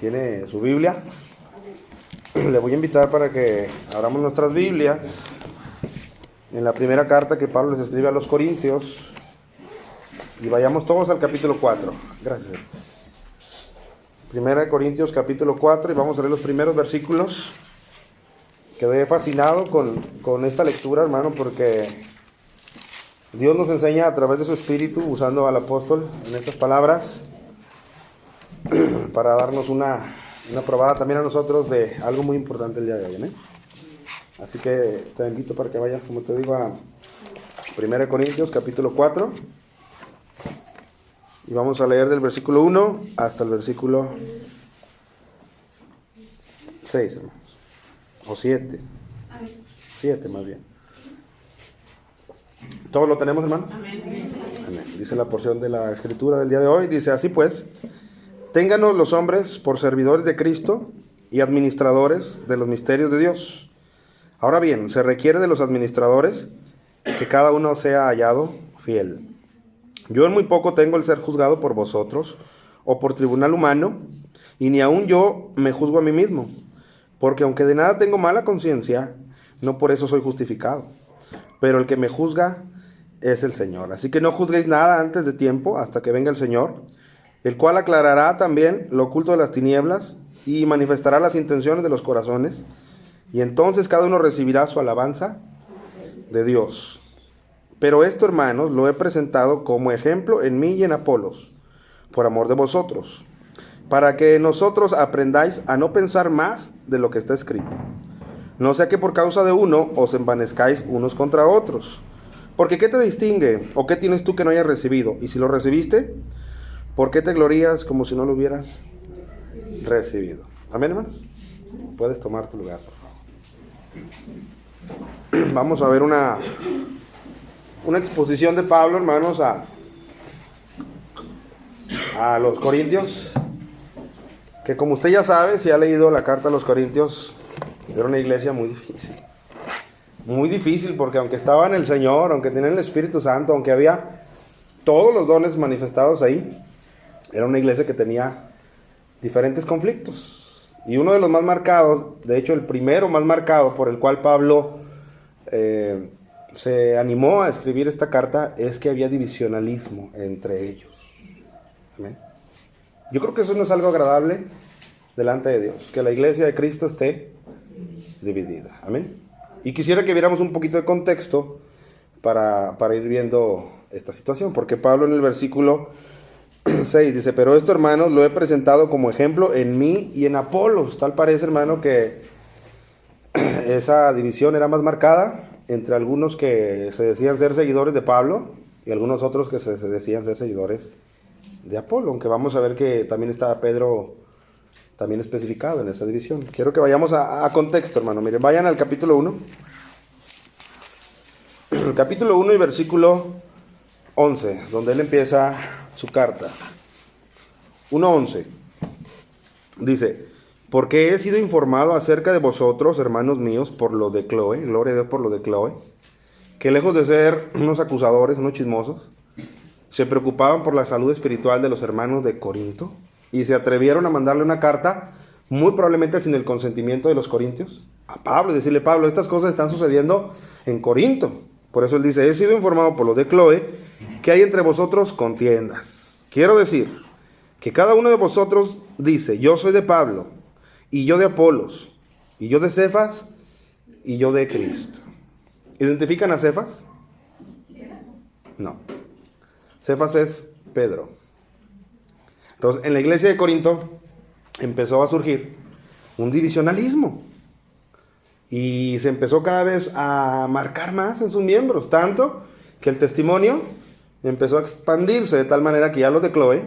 tiene su Biblia, le voy a invitar para que abramos nuestras Biblias en la primera carta que Pablo les escribe a los Corintios y vayamos todos al capítulo 4. Gracias. Primera de Corintios capítulo 4 y vamos a leer los primeros versículos. Quedé fascinado con esta lectura, hermano, porque Dios nos enseña a través de su Espíritu, usando al apóstol en estas palabras, para darnos una probada también a nosotros de algo muy importante el día de hoy, ¿eh? Así que te invito para que vayas, como te digo, a 1 Corintios capítulo 4 y vamos a leer del versículo 1 hasta el versículo 6, hermanos, o 7, 7 más bien. ¿Todos lo tenemos, hermano? Amén. Amén. Dice la porción de la escritura del día de hoy, dice así pues: ténganos los hombres por servidores de Cristo y administradores de los misterios de Dios. Ahora bien, se requiere de los administradores que cada uno sea hallado fiel. Yo en muy poco tengo el ser juzgado por vosotros o por tribunal humano, y ni aun yo me juzgo a mí mismo, porque aunque de nada tengo mala conciencia, no por eso soy justificado. Pero el que me juzga es el Señor. Así que no juzguéis nada antes de tiempo, hasta que venga el Señor, el cual aclarará también lo oculto de las tinieblas y manifestará las intenciones de los corazones, y entonces cada uno recibirá su alabanza de Dios. Pero esto, hermanos, lo he presentado como ejemplo en mí y en Apolos, por amor de vosotros, para que nosotros aprendáis a no pensar más de lo que está escrito. No sea que por causa de uno os envanezcáis unos contra otros. Porque ¿qué te distingue? ¿O qué tienes tú que no hayas recibido? Y si lo recibiste, ¿por qué te glorías como si no lo hubieras recibido? Amén, hermanos. Puedes tomar tu lugar, por favor. Vamos a ver una exposición de Pablo, hermanos, a los Corintios, que como usted ya sabe, si ha leído la carta a los Corintios, era una iglesia muy difícil, porque aunque estaba en el Señor, aunque tenían el Espíritu Santo, aunque había todos los dones manifestados ahí, era una iglesia que tenía diferentes conflictos. Y uno de los más marcados, de hecho el primero más marcado por el cual Pablo se animó a escribir esta carta, es que había divisionalismo entre ellos. ¿Amén? Yo creo que eso no es algo agradable delante de Dios, que la iglesia de Cristo esté dividida. Amén. Y quisiera que viéramos un poquito de contexto para ir viendo esta situación, porque Pablo en el versículo 6 dice: pero esto, hermanos, lo he presentado como ejemplo en mí y en Apolos. Tal parece, hermano, que esa división era más marcada entre algunos que se decían ser seguidores de Pablo y algunos otros que se decían ser seguidores de Apolo, aunque vamos a ver que también estaba Pedro también especificado en esa división. Quiero que vayamos a contexto, hermano. Miren, vayan al capítulo 1. El capítulo 1 y versículo 11, donde él empieza su carta. 1:11. Dice: porque he sido informado acerca de vosotros, hermanos míos, por lo de Cloe, gloria a Dios por lo de Cloe, que lejos de ser unos acusadores, unos chismosos, se preocupaban por la salud espiritual de los hermanos de Corinto, y se atrevieron a mandarle una carta, muy probablemente sin el consentimiento de los corintios, a Pablo, y decirle: Pablo, estas cosas están sucediendo en Corinto. Por eso él dice: he sido informado por los de Cloe, que hay entre vosotros contiendas. Quiero decir que cada uno de vosotros dice: yo soy de Pablo, y yo de Apolos, y yo de Cefas, y yo de Cristo. ¿Identifican a Cefas? No. Cefas es Pedro. Entonces, en la iglesia de Corinto empezó a surgir un divisionalismo. Y se empezó cada vez a marcar más en sus miembros, tanto que el testimonio empezó a expandirse de tal manera que ya los de Cloe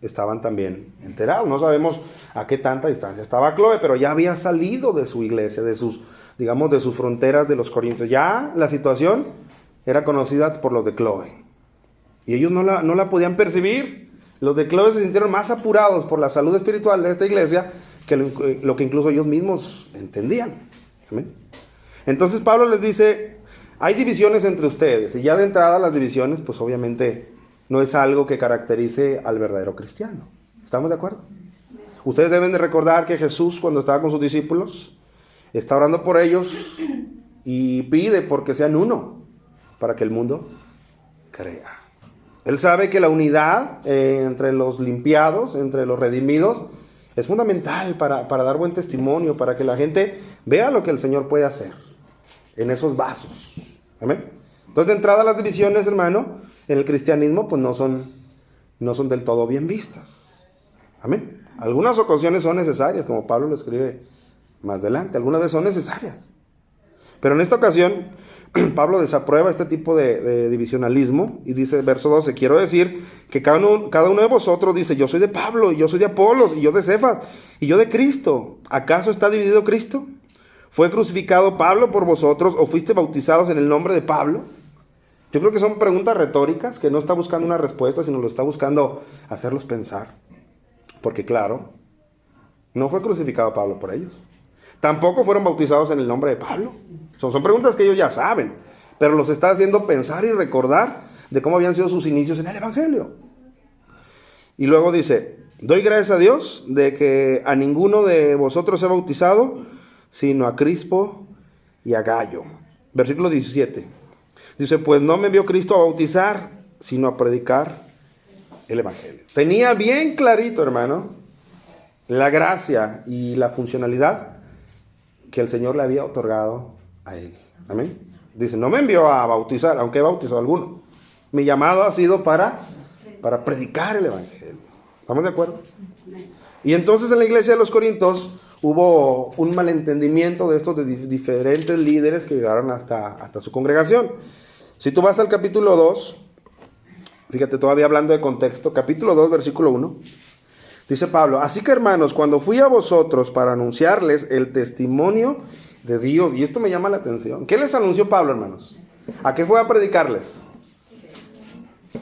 estaban también enterados. No sabemos a qué tanta distancia estaba Cloe, pero ya había salido de su iglesia, de sus fronteras de los Corintios. Ya la situación era conocida por los de Cloe. Y ellos no la podían percibir. Los de Cloe se sintieron más apurados por la salud espiritual de esta iglesia que lo que incluso ellos mismos entendían. ¿Amén? Entonces Pablo les dice: hay divisiones entre ustedes. Y ya de entrada las divisiones, pues obviamente no es algo que caracterice al verdadero cristiano. ¿Estamos de acuerdo? Ustedes deben de recordar que Jesús, cuando estaba con sus discípulos, está orando por ellos y pide porque sean uno, para que el mundo crea. Él sabe que la unidad entre los limpiados, entre los redimidos, es fundamental para dar buen testimonio, para que la gente vea lo que el Señor puede hacer en esos vasos. Amén. Entonces, de entrada, las divisiones, hermano, en el cristianismo, pues no son del todo bien vistas. Amén. Algunas ocasiones son necesarias, como Pablo lo escribe más adelante. Algunas veces son necesarias. Pero en esta ocasión, Pablo desaprueba este tipo de divisionalismo y dice, verso 12, quiero decir que cada uno de vosotros dice, yo soy de Pablo, y yo soy de Apolos, y yo de Cefas, y yo de Cristo. ¿Acaso está dividido Cristo? ¿Fue crucificado Pablo por vosotros o fuiste bautizados en el nombre de Pablo? Yo creo que son preguntas retóricas que no está buscando una respuesta, sino lo está buscando hacerlos pensar. Porque claro, no fue crucificado Pablo por ellos. Tampoco fueron bautizados en el nombre de Pablo. Son preguntas que ellos ya saben, pero los está haciendo pensar y recordar de cómo habían sido sus inicios en el Evangelio. Y luego dice, doy gracias a Dios de que a ninguno de vosotros he bautizado, sino a Crispo y a Gayo. Versículo 17. Dice, pues no me envió Cristo a bautizar, sino a predicar el Evangelio. Tenía bien clarito, hermano, la gracia y la funcionalidad que el Señor le había otorgado a él. Amén. Dice, no me envió a bautizar, aunque he bautizado a alguno. Mi llamado ha sido para predicar el Evangelio. ¿Estamos de acuerdo? Y entonces en la iglesia de los Corintios hubo un malentendimiento de estos de diferentes líderes que llegaron hasta su congregación. Si tú vas al capítulo 2, fíjate, todavía hablando de contexto, capítulo 2, versículo 1, dice Pablo, así que hermanos, cuando fui a vosotros para anunciarles el testimonio de Dios, y esto me llama la atención, ¿qué les anunció Pablo, hermanos? ¿A qué fue a predicarles?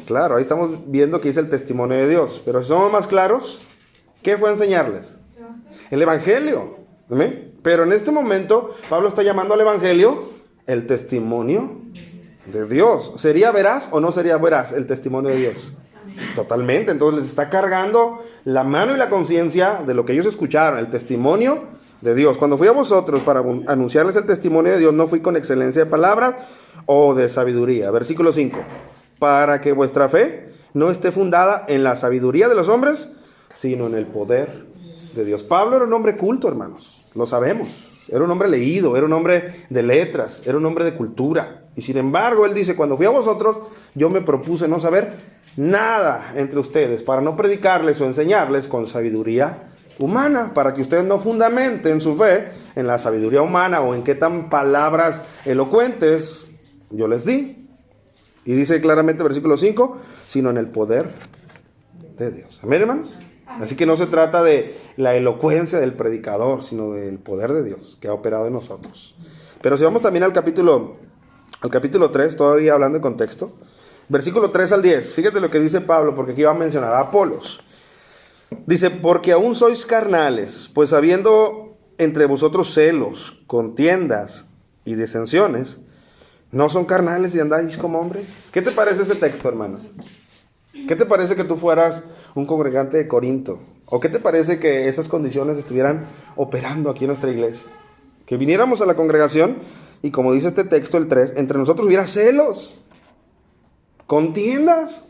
Claro, ahí estamos viendo que dice el testimonio de Dios, pero si somos más claros, ¿qué fue a enseñarles? El Evangelio. ¿Amén? Pero en este momento, Pablo está llamando al Evangelio el testimonio de Dios. ¿Sería veraz o no sería veraz el testimonio de Dios? Totalmente. Entonces les está cargando la mano y la conciencia de lo que ellos escucharon, el testimonio de Dios. Cuando fui a vosotros para anunciarles el testimonio de Dios, no fui con excelencia de palabras o de sabiduría. Versículo 5. Para que vuestra fe no esté fundada en la sabiduría de los hombres, sino en el poder de Dios. Pablo era un hombre culto, hermanos. Lo sabemos. Era un hombre leído, era un hombre de letras, era un hombre de cultura. Y sin embargo, él dice, cuando fui a vosotros, yo me propuse no saber nada entre ustedes, para no predicarles o enseñarles con sabiduría humana, para que ustedes no fundamenten su fe en la sabiduría humana o en qué tan palabras elocuentes yo les di. Y dice claramente versículo 5, sino en el poder de Dios. ¿Amén, hermanos? Así que no se trata de la elocuencia del predicador, sino del poder de Dios que ha operado en nosotros. Pero si vamos también al capítulo 3, todavía hablando de contexto, versículo 3 al 10, fíjate lo que dice Pablo, porque aquí va a mencionar a Apolos. Dice, porque aún sois carnales, pues habiendo entre vosotros celos, contiendas y disensiones, ¿no son carnales y andáis como hombres? ¿Qué te parece ese texto, hermano? ¿Qué te parece que tú fueras un congregante de Corinto? ¿O qué te parece que esas condiciones estuvieran operando aquí en nuestra iglesia? Que viniéramos a la congregación y, como dice este texto, el 3, entre nosotros hubiera celos, contiendas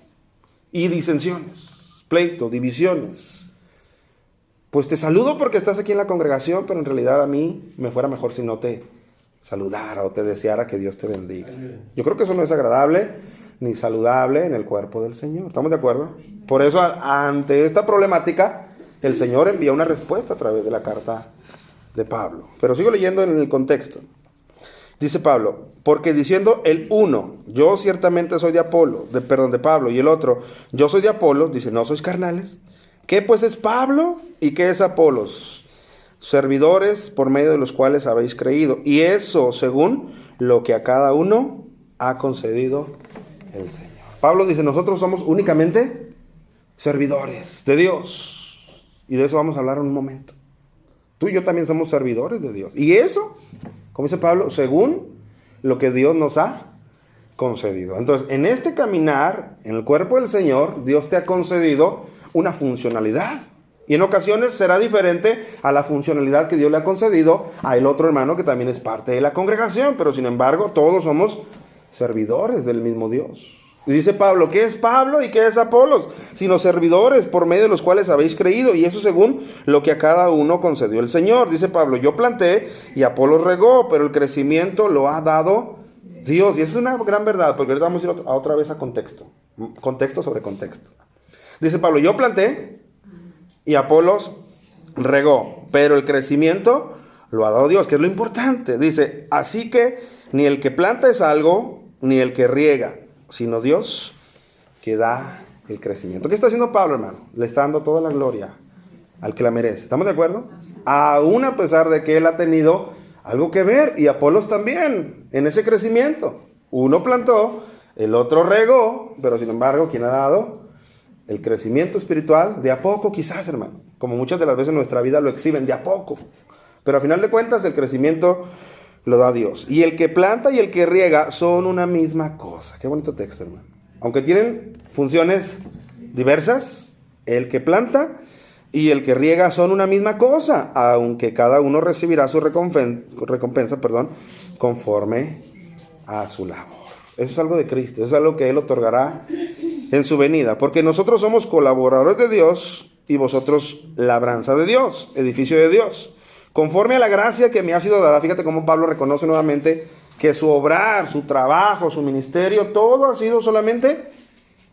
y disensiones, pleitos, divisiones. Pues te saludo porque estás aquí en la congregación, pero en realidad a mí me fuera mejor si no te saludara o te deseara que Dios te bendiga. Yo creo que eso no es agradable ni saludable en el cuerpo del Señor. ¿Estamos de acuerdo? Por eso, ante esta problemática, el Señor envía una respuesta a través de la carta de Pablo. Pero sigo leyendo en el contexto. Dice Pablo, porque diciendo el uno, yo ciertamente soy de Pablo, y el otro, yo soy de Apolos, dice, ¿no sois carnales? ¿Qué pues es Pablo y qué es Apolos? Servidores por medio de los cuales habéis creído, y eso según lo que a cada uno ha concedido el Señor. Pablo dice, nosotros somos únicamente servidores de Dios, y de eso vamos a hablar en un momento. Tú y yo también somos servidores de Dios, y eso, como dice Pablo, según lo que Dios nos ha concedido. Entonces, en este caminar, en el cuerpo del Señor, Dios te ha concedido una funcionalidad. Y en ocasiones será diferente a la funcionalidad que Dios le ha concedido a el otro hermano que también es parte de la congregación. Pero sin embargo, todos somos servidores del mismo Dios. Y dice Pablo, ¿qué es Pablo y qué es Apolos? Sino servidores por medio de los cuales habéis creído. Y eso según lo que a cada uno concedió el Señor. Dice Pablo, yo planté y Apolos regó, pero el crecimiento lo ha dado Dios. Y esa es una gran verdad, porque ahorita vamos a ir otra vez a contexto. Contexto sobre contexto. Dice Pablo, yo planté y Apolos regó, pero el crecimiento lo ha dado Dios, que es lo importante. Dice, así que ni el que planta es algo, ni el que riega, sino Dios que da el crecimiento. ¿Qué está haciendo Pablo, hermano? Le está dando toda la gloria al que la merece. ¿Estamos de acuerdo? Aún a pesar de que él ha tenido algo que ver, y Apolos también, en ese crecimiento. Uno plantó, el otro regó, pero sin embargo, ¿quién ha dado el crecimiento espiritual? De a poco quizás, hermano. Como muchas de las veces en nuestra vida lo exhiben, de a poco. Pero a final de cuentas, el crecimiento lo da Dios. Y el que planta y el que riega son una misma cosa. Qué bonito texto, hermano. Aunque tienen funciones diversas, el que planta y el que riega son una misma cosa, aunque cada uno recibirá su recompensa, conforme a su labor. Eso es algo de Cristo, eso es algo que Él otorgará en su venida, porque nosotros somos colaboradores de Dios y vosotros labranza de Dios, edificio de Dios, conforme a la gracia que me ha sido dada. Fíjate cómo Pablo reconoce nuevamente que su obrar, su trabajo, su ministerio, todo ha sido solamente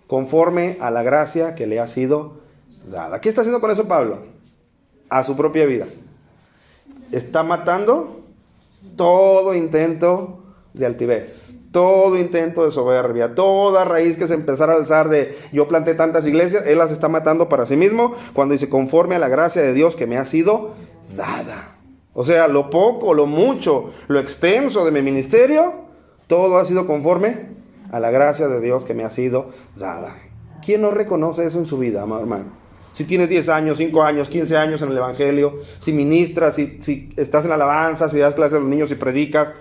conforme a la gracia que le ha sido dada. ¿Qué está haciendo con eso Pablo? A su propia vida. Está matando todo intento de altivez, todo intento de soberbia, toda raíz que se empezara a alzar de yo planté tantas iglesias, él las está matando para sí mismo cuando dice conforme a la gracia de Dios que me ha sido dada. O sea, lo poco, lo mucho, lo extenso de mi ministerio, todo ha sido conforme a la gracia de Dios que me ha sido dada. ¿Quién no reconoce eso en su vida, amado hermano? Si tienes 10 años, 5 años, 15 años en el evangelio, si ministras, si estás en alabanza, si das clases a los niños y predicas,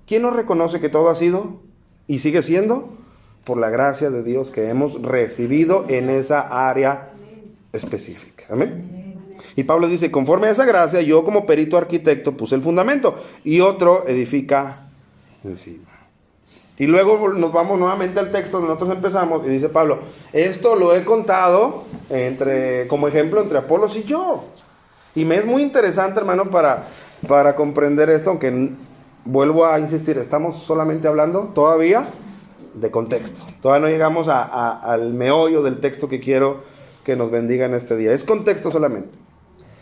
¿quién no reconoce que todo ha sido y sigue siendo por la gracia de Dios que hemos recibido en esa área específica? Amén. Y Pablo dice, conforme a esa gracia, yo como perito arquitecto puse el fundamento y otro edifica encima. Y luego nos vamos nuevamente al texto donde nosotros empezamos y dice Pablo, esto lo he contado como ejemplo entre Apolos y yo. Y me es muy interesante, hermano, para comprender esto, aunque vuelvo a insistir, estamos solamente hablando todavía de contexto. Todavía no llegamos al meollo del texto que quiero que nos bendiga en este día. Es contexto solamente.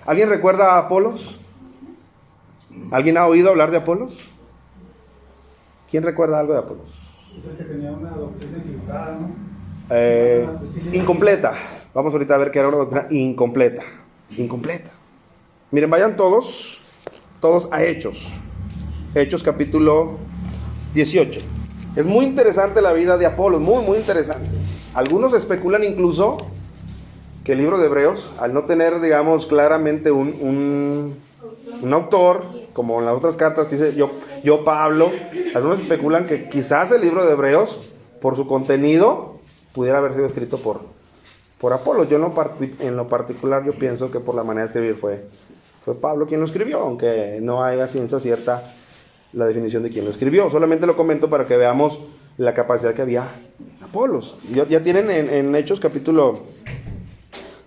¿Alguien recuerda a Apolos? ¿Alguien ha oído hablar de Apolos? ¿Quién recuerda algo de Apolos? Es que tenía una doctrina equivocada, ¿no? Incompleta. Vamos ahorita a ver qué era una doctrina incompleta. Incompleta. Miren, vayan todos a Hechos. Hechos capítulo 18. Es muy interesante la vida de Apolos, muy, muy interesante. Algunos especulan incluso que el libro de Hebreos, al no tener, digamos, claramente un autor, como en las otras cartas dice yo Pablo, algunos especulan que quizás el libro de Hebreos, por su contenido, pudiera haber sido escrito por Apolos. Yo en lo particular yo pienso que por la manera de escribir fue Pablo quien lo escribió, aunque no haya ciencia cierta la definición de quién lo escribió. Solamente lo comento para que veamos la capacidad que había Apolos. Ya tienen en Hechos capítulo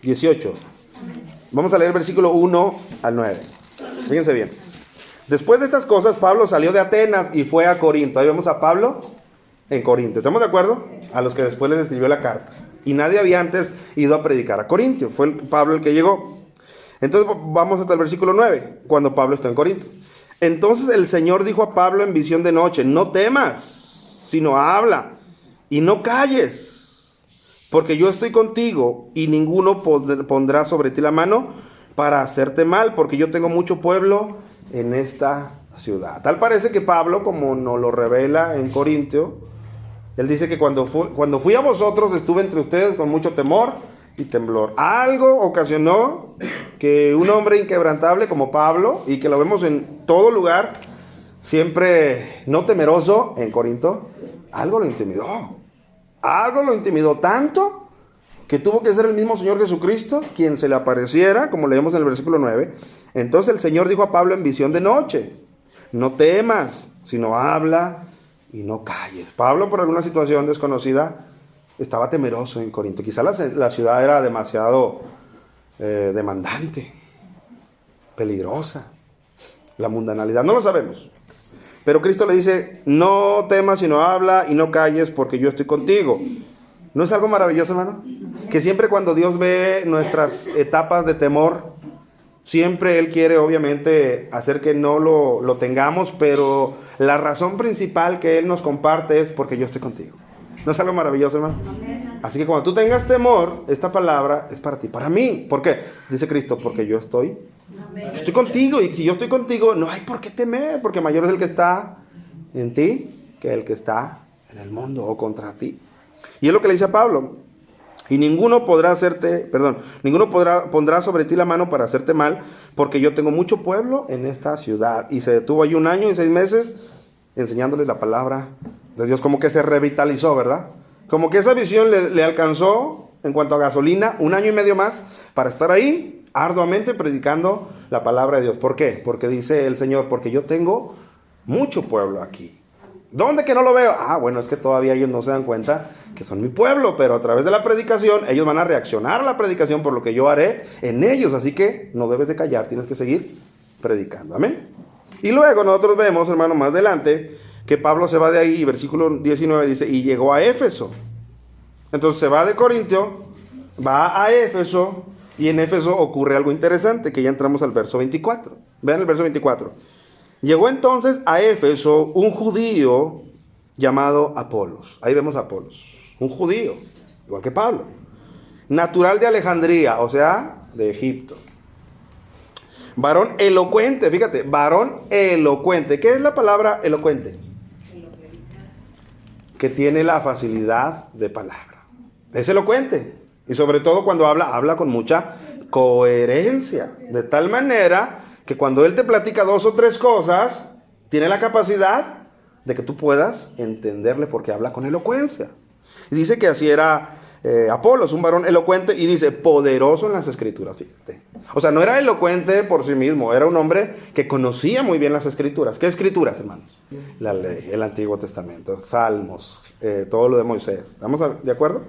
18. Vamos a leer versículo 1 al 9. Fíjense bien. Después de estas cosas, Pablo salió de Atenas y fue a Corinto. Ahí vemos a Pablo en Corinto. ¿Estamos de acuerdo? A los que después les escribió la carta. Y nadie había antes ido a predicar a Corinto. Fue Pablo el que llegó. Entonces vamos hasta el versículo 9, cuando Pablo está en Corinto. Entonces el Señor dijo a Pablo en visión de noche, no temas, sino habla y no calles, porque yo estoy contigo y ninguno pondrá sobre ti la mano para hacerte mal, porque yo tengo mucho pueblo en esta ciudad. Tal parece que Pablo, como nos lo revela en Corintio, él dice que cuando fui a vosotros estuve entre ustedes con mucho temor y temblor. Algo ocasionó que un hombre inquebrantable como Pablo, y que lo vemos en todo lugar, siempre no temeroso en Corinto, algo lo intimidó. Algo lo intimidó tanto que tuvo que ser el mismo Señor Jesucristo quien se le apareciera, como leemos en el versículo 9. Entonces el Señor dijo a Pablo en visión de noche: no temas, sino habla y no calles. Pablo, por alguna situación desconocida, estaba temeroso en Corinto. Quizá la ciudad era demasiado demandante, peligrosa, la mundanalidad, no lo sabemos. Pero Cristo le dice: no temas, sino habla y no calles, porque yo estoy contigo. ¿No es algo maravilloso, hermano? Que siempre cuando Dios ve nuestras etapas de temor, siempre Él quiere obviamente hacer que no lo tengamos, pero la razón principal que Él nos comparte es porque yo estoy contigo. ¿No es algo maravilloso, hermano? Así que cuando tú tengas temor, esta palabra es para ti, para mí. ¿Por qué? Dice Cristo: porque yo estoy contigo, y si yo estoy contigo, no hay por qué temer, porque mayor es el que está en ti que el que está en el mundo o contra ti. Y es lo que le dice a Pablo: y ninguno pondrá sobre ti la mano para hacerte mal, porque yo tengo mucho pueblo en esta ciudad. Y se detuvo allí 1 año y 6 meses enseñándoles la palabra de Dios. Como que se revitalizó, ¿verdad? Como que esa visión le alcanzó en cuanto a gasolina 1 año y medio más para estar ahí arduamente predicando la palabra de Dios. ¿Por qué? Porque dice el Señor: porque yo tengo mucho pueblo aquí. ¿Dónde que no lo veo? Bueno, es que todavía ellos no se dan cuenta que son mi pueblo, pero a través de la predicación ellos van a reaccionar a la predicación por lo que yo haré en ellos. Así que no debes de callar, tienes que seguir predicando. Amén. Y luego nosotros vemos, hermano, más adelante, que Pablo se va de ahí, y versículo 19 dice: y llegó a Éfeso. Entonces se va de Corintio, va a Éfeso, y en Éfeso ocurre algo interesante, que ya entramos al verso 24. Vean el verso 24. Llegó entonces a Éfeso un judío llamado Apolos. Ahí vemos a Apolos, un judío, igual que Pablo, natural de Alejandría, o sea, de Egipto. Varón elocuente, fíjate, varón elocuente. ¿Qué es la palabra elocuente? Que tiene la facilidad de palabra. Es elocuente. Y sobre todo cuando habla con mucha coherencia. De tal manera que cuando él te platica 2 o 3 cosas, tiene la capacidad de que tú puedas entenderle, porque habla con elocuencia. Y dice que así era Apolos, un varón elocuente, y dice poderoso en las escrituras, fíjate. O sea, no era elocuente por sí mismo, era un hombre que conocía muy bien las escrituras. ¿Qué escrituras, hermanos? La ley, el Antiguo Testamento, Salmos, todo lo de Moisés. ¿Estamos de acuerdo?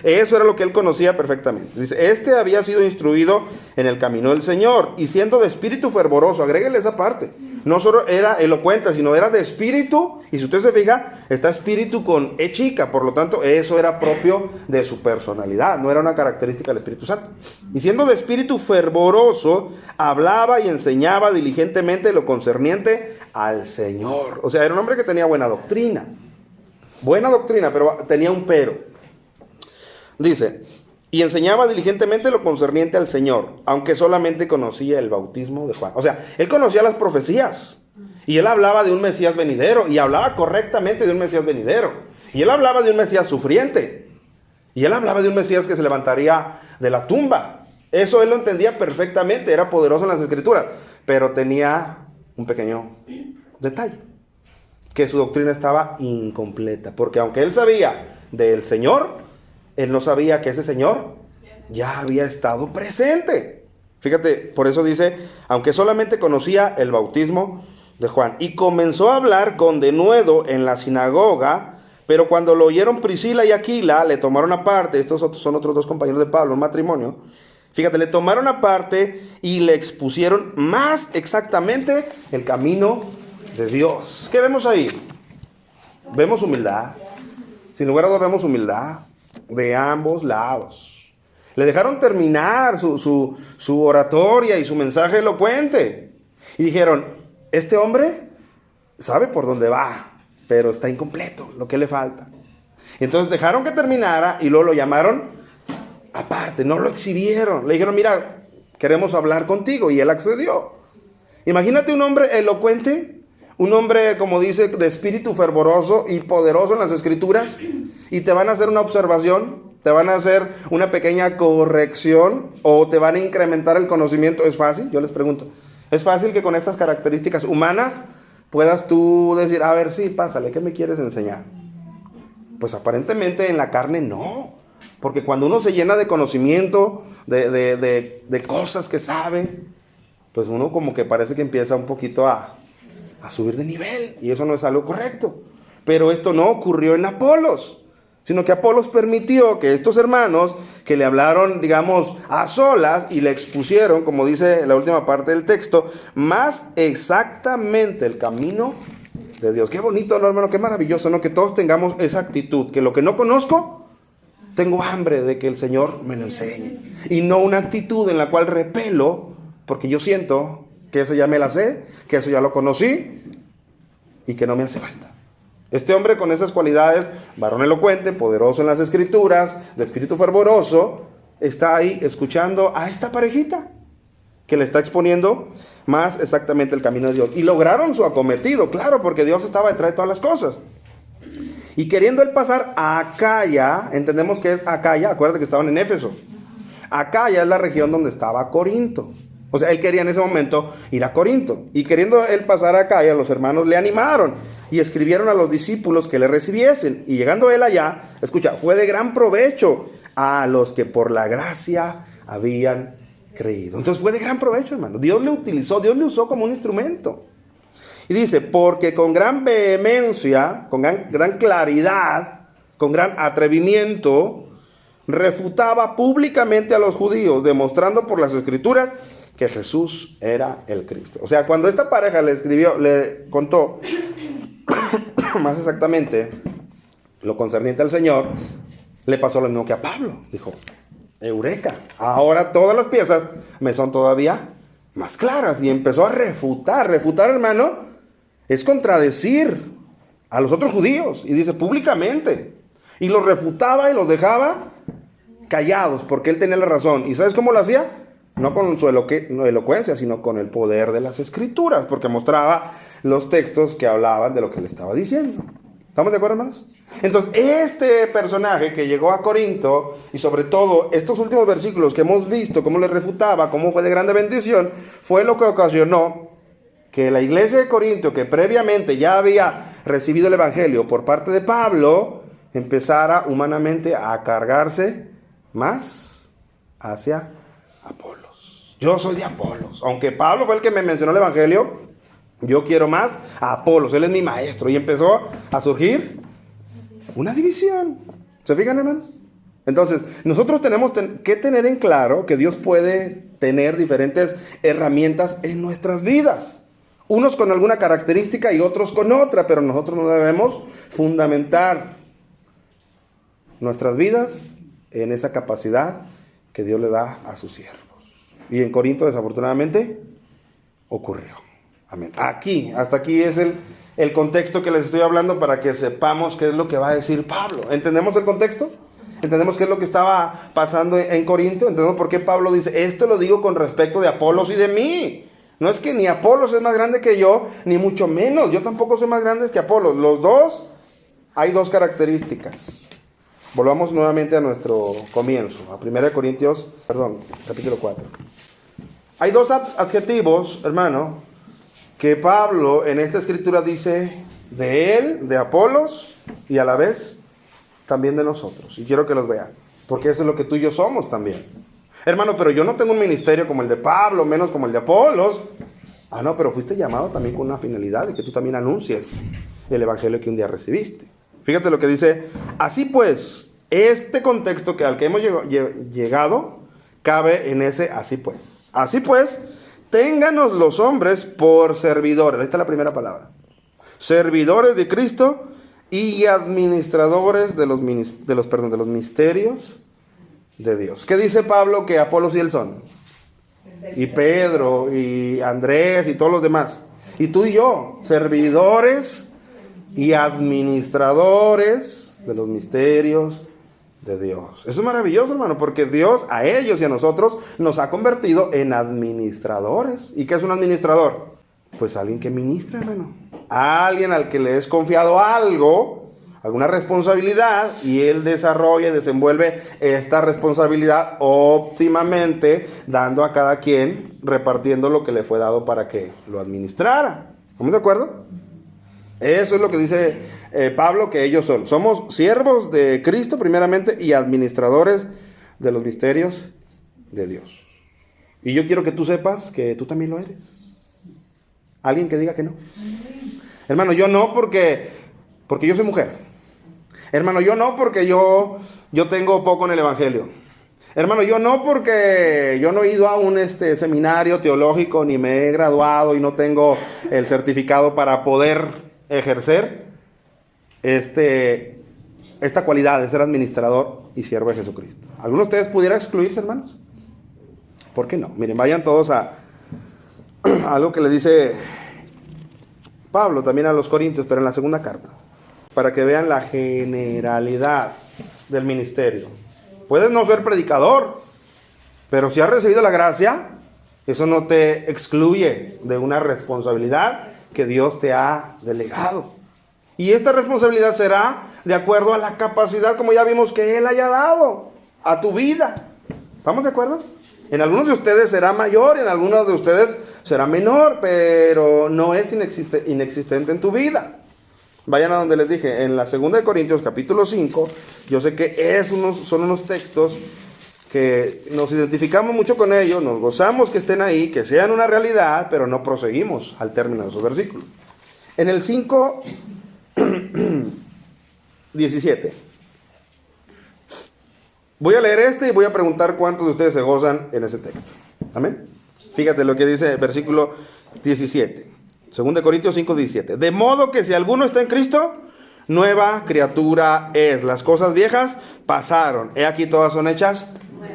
Eso era lo que él conocía perfectamente. Dice: este había sido instruido en el camino del Señor, y siendo de espíritu fervoroso, agréguele esa parte. No solo era elocuente, sino era de espíritu, y si usted se fija, está espíritu con E chica, por lo tanto, eso era propio de su personalidad, no era una característica del Espíritu Santo. Y siendo de espíritu fervoroso, hablaba y enseñaba diligentemente lo concerniente al Señor. O sea, era un hombre que tenía buena doctrina, pero tenía un pero. Dice: y enseñaba diligentemente lo concerniente al Señor, aunque solamente conocía el bautismo de Juan. O sea, él conocía las profecías, y él hablaba de un Mesías venidero, y hablaba correctamente de un Mesías venidero, y él hablaba de un Mesías sufriente, y él hablaba de un Mesías que se levantaría de la tumba. Eso él lo entendía perfectamente, era poderoso en las Escrituras, pero tenía un pequeño detalle: que su doctrina estaba incompleta, porque aunque él sabía del Señor, él no sabía que ese Señor ya había estado presente. Fíjate, por eso dice: aunque solamente conocía el bautismo de Juan. Y comenzó a hablar con denuedo en la sinagoga, pero cuando lo oyeron Priscila y Aquila, le tomaron aparte. Estos son otros 2 compañeros de Pablo, un matrimonio. Fíjate, le tomaron aparte y le expusieron más exactamente el camino de Dios. ¿Qué vemos ahí? Vemos humildad. Sin lugar a dudas vemos humildad de ambos lados. Le dejaron terminar su oratoria y su mensaje elocuente. Y dijeron: este hombre sabe por dónde va, pero está incompleto, lo que le falta. Entonces dejaron que terminara y luego lo llamaron aparte, no lo exhibieron. Le dijeron: mira, queremos hablar contigo, y él accedió. Imagínate un hombre elocuente, un hombre, como dice, de espíritu fervoroso y poderoso en las Escrituras, y te van a hacer una observación, te van a hacer una pequeña corrección, o te van a incrementar el conocimiento. ¿Es fácil? Yo les pregunto, ¿es fácil que con estas características humanas puedas tú decir: a ver, sí, pásale, ¿qué me quieres enseñar? Pues aparentemente en la carne no. Porque cuando uno se llena de conocimiento, de cosas que sabe, pues uno como que parece que empieza un poquito a subir de nivel. Y eso no es algo correcto. Pero esto no ocurrió en Apolos, sino que Apolos permitió que estos hermanos que le hablaron, digamos, a solas y le expusieron, como dice la última parte del texto, más exactamente el camino de Dios. Qué bonito, ¿no, hermano? Qué maravilloso, ¿no? Que todos tengamos esa actitud, que lo que no conozco, tengo hambre de que el Señor me lo enseñe. Y no una actitud en la cual repelo, porque yo siento que eso ya me la sé, que eso ya lo conocí y que no me hace falta. Este hombre con esas cualidades, varón elocuente, poderoso en las escrituras, de espíritu fervoroso, está ahí escuchando a esta parejita que le está exponiendo más exactamente el camino de Dios. Y lograron su acometido, claro, porque Dios estaba detrás de todas las cosas. Y queriendo él pasar a Acaya, entendemos que es Acaya, acuérdate que estaban en Éfeso. Acaya es la región donde estaba Corinto. O sea, él quería en ese momento ir a Corinto. Y queriendo él pasar a Acaya, los hermanos le animaron y escribieron a los discípulos que le recibiesen. Y llegando él allá, escucha, fue de gran provecho a los que por la gracia habían creído. Entonces fue de gran provecho, hermano. Dios le utilizó, Dios le usó como un instrumento. Y dice, porque con gran vehemencia, con gran claridad, con gran atrevimiento, refutaba públicamente a los judíos, demostrando por las escrituras que Jesús era el Cristo. O sea, cuando esta pareja le contó más exactamente lo concerniente al Señor, le pasó lo mismo que a Pablo. Dijo, eureka, ahora todas las piezas me son todavía más claras. Y empezó a refutar. Refutar, hermano, es contradecir a los otros judíos. Y dice públicamente. Y los refutaba y los dejaba callados, porque él tenía la razón. ¿Y sabes cómo lo hacía? No con su elocuencia, sino con el poder de las escrituras, porque mostraba los textos que hablaban de lo que le estaba diciendo. ¿Estamos de acuerdo, hermanos? Entonces, este personaje que llegó a Corinto, y sobre todo estos últimos versículos que hemos visto, cómo le refutaba, cómo fue de grande bendición, fue lo que ocasionó que la iglesia de Corinto, que previamente ya había recibido el evangelio por parte de Pablo, empezara humanamente a cargarse más hacia Apolos. Yo soy de Apolos. Aunque Pablo fue el que me mencionó el evangelio, yo quiero más a Apolos. Él es mi maestro. Y empezó a surgir una división. ¿Se fijan, hermanos? Entonces, nosotros tenemos que tener en claro que Dios puede tener diferentes herramientas en nuestras vidas. Unos con alguna característica y otros con otra. Pero nosotros no debemos fundamentar nuestras vidas en esa capacidad que Dios le da a sus siervos. Y en Corinto, desafortunadamente, ocurrió. Amén. Hasta aquí es el contexto que les estoy hablando para que sepamos qué es lo que va a decir Pablo. ¿Entendemos el contexto? ¿Entendemos qué es lo que estaba pasando en Corinto? ¿Entendemos por qué Pablo dice, esto lo digo con respecto de Apolos y de mí? No es que ni Apolos es más grande que yo, ni mucho menos. Yo tampoco soy más grande que Apolos. Los dos, hay dos características. Volvamos nuevamente a nuestro comienzo, a 1 Corintios, capítulo 4. Hay dos adjetivos, hermano, que Pablo en esta escritura dice de él, de Apolos, y a la vez también de nosotros. Y quiero que los vean, porque eso es lo que tú y yo somos también. Hermano, pero yo no tengo un ministerio como el de Pablo, menos como el de Apolos. No, pero fuiste llegado también con una finalidad de que tú también anuncies el evangelio que un día recibiste. Fíjate lo que dice, así pues, este contexto al que hemos llegado, cabe en ese así pues. Así pues, ténganos los hombres por servidores, ahí está la primera palabra, servidores de Cristo y administradores de los misterios de Dios. ¿Qué dice Pablo que Apolos y él son? Y Pedro, y Andrés, y todos los demás. Y tú y yo, servidores y administradores de los misterios de Dios. Eso es maravilloso, hermano, porque Dios a ellos y a nosotros nos ha convertido en administradores. ¿Y qué es un administrador? Pues alguien que ministra, hermano. Alguien al que le es confiado algo, alguna responsabilidad, y él desarrolla y desenvuelve esta responsabilidad óptimamente, dando a cada quien, repartiendo lo que le fue dado para que lo administrara. ¿Estamos de acuerdo? Eso es lo que dice Pablo que ellos son. Somos siervos de Cristo primeramente y administradores de los misterios de Dios. Y yo quiero que tú sepas que tú también lo eres. Alguien que diga que no. Hermano, yo no porque yo soy mujer. Hermano, yo no porque yo tengo poco en el evangelio. Hermano, yo no porque yo no he ido a un seminario teológico ni me he graduado y no tengo el certificado para poder ejercer esta cualidad de ser administrador y siervo de Jesucristo. ¿Alguno de ustedes pudiera excluirse, hermanos? ¿Por qué no? Miren, vayan todos a algo que le dice Pablo también a los Corintios, pero en la segunda carta, para que vean la generalidad del ministerio. Puedes no ser predicador, pero si has recibido la gracia, eso no te excluye de una responsabilidad que Dios te ha delegado. Y esta responsabilidad será de acuerdo a la capacidad, como ya vimos, que Él haya dado a tu vida. ¿Estamos de acuerdo? En algunos de ustedes será mayor, en algunos de ustedes será menor, pero no es inexistente en tu vida. Vayan a donde les dije, en la 2 Corintios capítulo 5, yo sé que son unos textos que nos identificamos mucho con ellos, nos gozamos que estén ahí, que sean una realidad, pero no proseguimos al término de esos versículos. En el 5, 17. Voy a leer y voy a preguntar cuántos de ustedes se gozan en ese texto. Amén. Fíjate lo que dice el versículo 17. 2 Corintios 5, 17. De modo que si alguno está en Cristo, nueva criatura es. Las cosas viejas pasaron. He aquí todas son hechas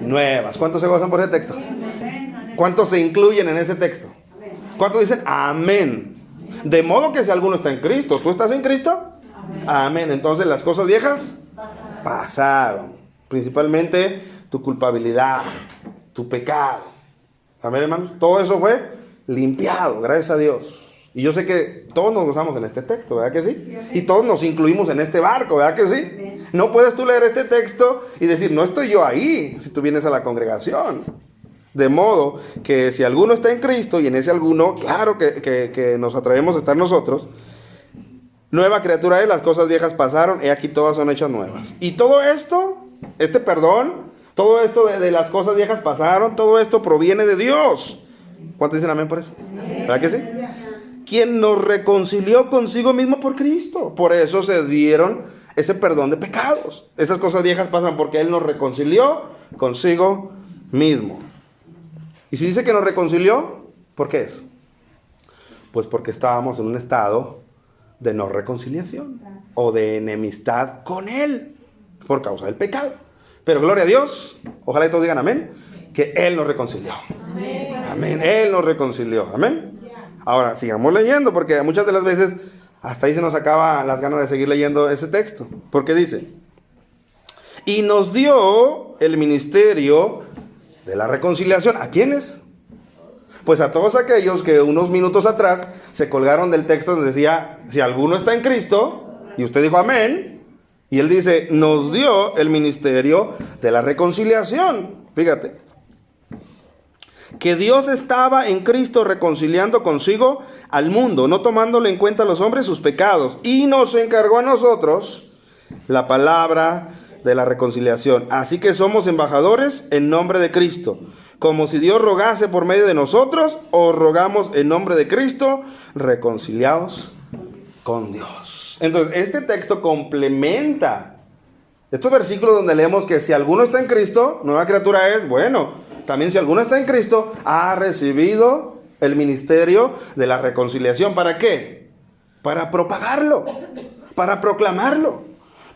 nuevas. ¿Cuántos se gozan por ese texto? ¿Cuántos se incluyen en ese texto? ¿Cuántos dicen amén? De modo que si alguno está en Cristo, ¿tú estás en Cristo? Amén. Entonces las cosas viejas pasaron. Principalmente tu culpabilidad, tu pecado. Amén, hermanos. Todo eso fue limpiado, gracias a Dios. Y yo sé que todos nos gozamos en este texto, ¿verdad que sí? Y todos nos incluimos en este barco, ¿verdad que sí? No puedes tú leer este texto y decir, no estoy yo ahí, si tú vienes a la congregación. De modo que si alguno está en Cristo, y en ese alguno, claro que nos atrevemos a estar nosotros, nueva criatura es, las cosas viejas pasaron, he aquí todas son hechas nuevas. Y todo esto, este perdón, todo esto de las cosas viejas pasaron, todo esto proviene de Dios. ¿Cuántos dicen amén por eso? ¿Verdad que sí? Quien nos reconcilió consigo mismo por Cristo. Por eso se dieron ese perdón de pecados. Esas cosas viejas pasan porque Él nos reconcilió consigo mismo. Y si dice que nos reconcilió, ¿por qué es? Pues porque estábamos en un estado de no reconciliación o de enemistad con Él por causa del pecado. Pero gloria a Dios, ojalá y todos digan amén, que Él nos reconcilió. Amén. Amén. Él nos reconcilió. Amén. Ahora, sigamos leyendo, porque muchas de las veces hasta ahí se nos acaban las ganas de seguir leyendo ese texto. Porque dice, y nos dio el ministerio de la reconciliación. ¿A quiénes? Pues a todos aquellos que unos minutos atrás se colgaron del texto donde decía, si alguno está en Cristo, y usted dijo amén, y él dice, nos dio el ministerio de la reconciliación. Fíjate. Que Dios estaba en Cristo reconciliando consigo al mundo, no tomándole en cuenta a los hombres sus pecados, y nos encargó a nosotros la palabra de la reconciliación. Así que somos embajadores en nombre de Cristo, como si Dios rogase por medio de nosotros, os rogamos en nombre de Cristo, reconciliados con Dios. Entonces, este texto complementa estos versículos donde leemos que si alguno está en Cristo, nueva criatura es, bueno, también si alguno está en Cristo, ha recibido el ministerio de la reconciliación. ¿Para qué? Para propagarlo, para proclamarlo,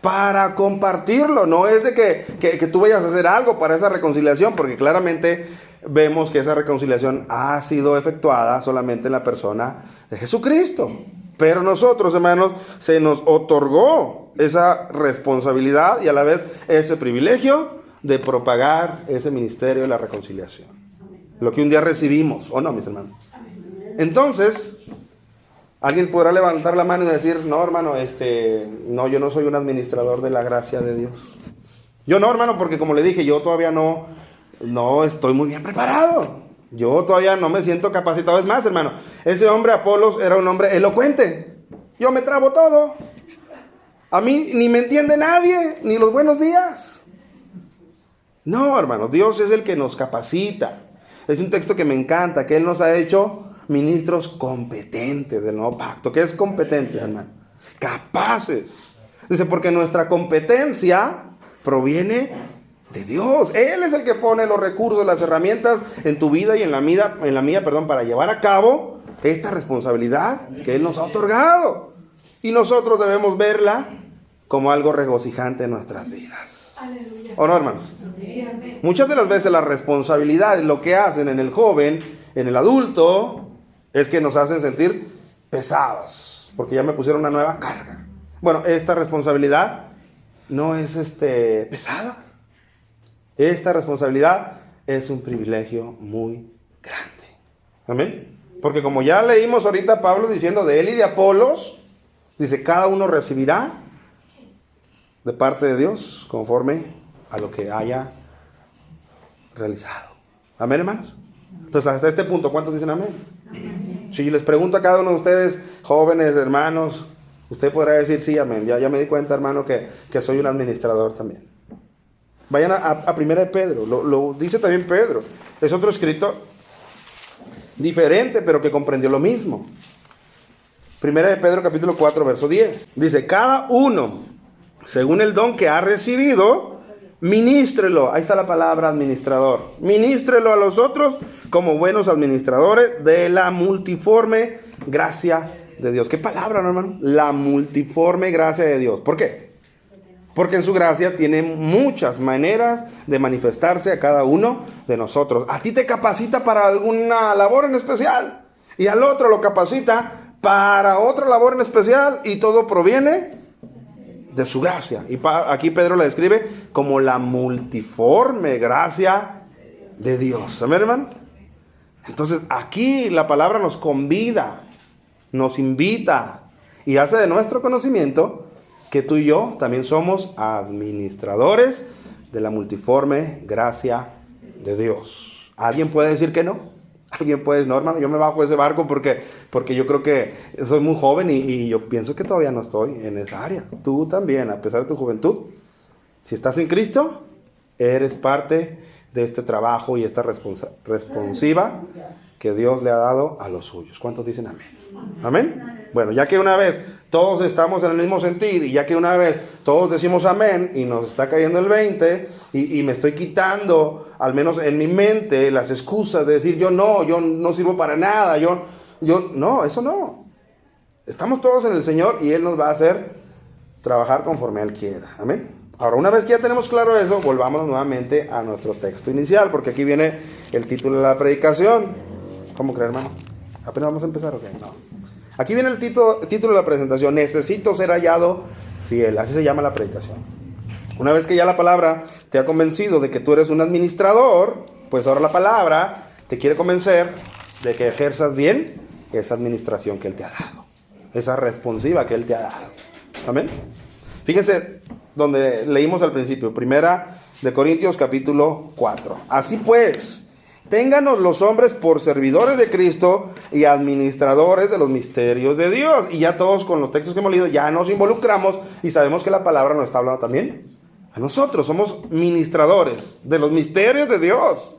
para compartirlo. No es de que tú vayas a hacer algo para esa reconciliación, porque claramente vemos que esa reconciliación ha sido efectuada solamente en la persona de Jesucristo. Pero nosotros, hermanos, se nos otorgó esa responsabilidad y a la vez ese privilegio de propagar ese ministerio de la reconciliación. Lo que un día recibimos, ¿o no, mis hermanos? Entonces, alguien podrá levantar la mano y decir, no, hermano, no, yo no soy un administrador de la gracia de Dios. Yo no, hermano, porque como le dije, yo todavía no estoy muy bien preparado. Yo todavía no me siento capacitado. Es más, hermano, ese hombre Apolos era un hombre elocuente. Yo me trabo todo. A mí ni me entiende nadie, ni los buenos días. No, hermanos, Dios es el que nos capacita. Es un texto que me encanta, que Él nos ha hecho ministros competentes del nuevo pacto. ¿Qué es competente, hermano? Capaces. Dice, porque nuestra competencia proviene de Dios. Él es el que pone los recursos, las herramientas en tu vida y en la mía, para llevar a cabo esta responsabilidad que Él nos ha otorgado. Y nosotros debemos verla como algo regocijante en nuestras vidas. Aleluya. ¿O no, hermanos? Sí, amén. Muchas de las veces las responsabilidades, lo que hacen en el joven, en el adulto, es que nos hacen sentir pesados, porque ya me pusieron una nueva carga. Bueno, esta responsabilidad no es pesada. Esta responsabilidad es un privilegio muy grande. Amén. Porque como ya leímos ahorita Pablo diciendo de él y de Apolos, dice, cada uno recibirá de parte de Dios conforme a lo que haya realizado. Amén, hermanos. Entonces, hasta este punto, ¿cuántos dicen amén? Si les pregunto a cada uno de ustedes, jóvenes, hermanos, usted podrá decir sí, amén. Ya me di cuenta, hermano, que soy un administrador también. Vayan a Primera de Pedro, lo dice también Pedro. Es otro escrito diferente, pero que comprendió lo mismo. Primera de Pedro, capítulo 4, verso 10. Dice, cada uno, según el don que ha recibido, ministrelo. Ahí está la palabra administrador. Ministrelo a los otros como buenos administradores de la multiforme gracia de Dios. ¿Qué palabra, no, hermano? La multiforme gracia de Dios. ¿Por qué? Porque en su gracia tiene muchas maneras de manifestarse a cada uno de nosotros. A ti te capacita para alguna labor en especial. Y al otro lo capacita para otra labor en especial. Y todo proviene de su gracia. Y aquí Pedro la describe como la multiforme gracia de Dios. ¿Amén, hermano? Entonces aquí la palabra nos convida, nos invita y hace de nuestro conocimiento que tú y yo también somos administradores de la multiforme gracia de Dios. ¿Alguien puede decir que no? ¿Alguien puede decir, no, hermano, yo me bajo de ese barco porque yo creo que soy muy joven y yo pienso que todavía no estoy en esa área? Tú también, a pesar de tu juventud, si estás en Cristo, eres parte de este trabajo y esta responsiva que Dios le ha dado a los suyos. ¿Cuántos dicen amén? ¿Amén? Bueno, ya que una vez todos estamos en el mismo sentir y ya que una vez todos decimos amén y nos está cayendo el 20 y me estoy quitando, al menos en mi mente, las excusas de decir yo no sirvo para nada, yo no, eso no. Estamos todos en el Señor y Él nos va a hacer trabajar conforme Él quiera. Amén. Ahora, una vez que ya tenemos claro eso, volvamos nuevamente a nuestro texto inicial, porque aquí viene el título de la predicación. ¿Cómo creen, hermano? ¿Apenas vamos a empezar o qué? No. Aquí viene el título de la presentación. Necesito ser hallado fiel. Así se llama la predicación. Una vez que ya la palabra te ha convencido de que tú eres un administrador, pues ahora la palabra te quiere convencer de que ejerzas bien esa administración que Él te ha dado. Esa responsiva que Él te ha dado. Amén. Fíjense donde leímos al principio. Primera de Corintios capítulo 4. Así pues, ténganos los hombres por servidores de Cristo y administradores de los misterios de Dios. Y ya todos con los textos que hemos leído ya nos involucramos y sabemos que la palabra nos está hablando también a nosotros. Somos ministradores de los misterios de Dios.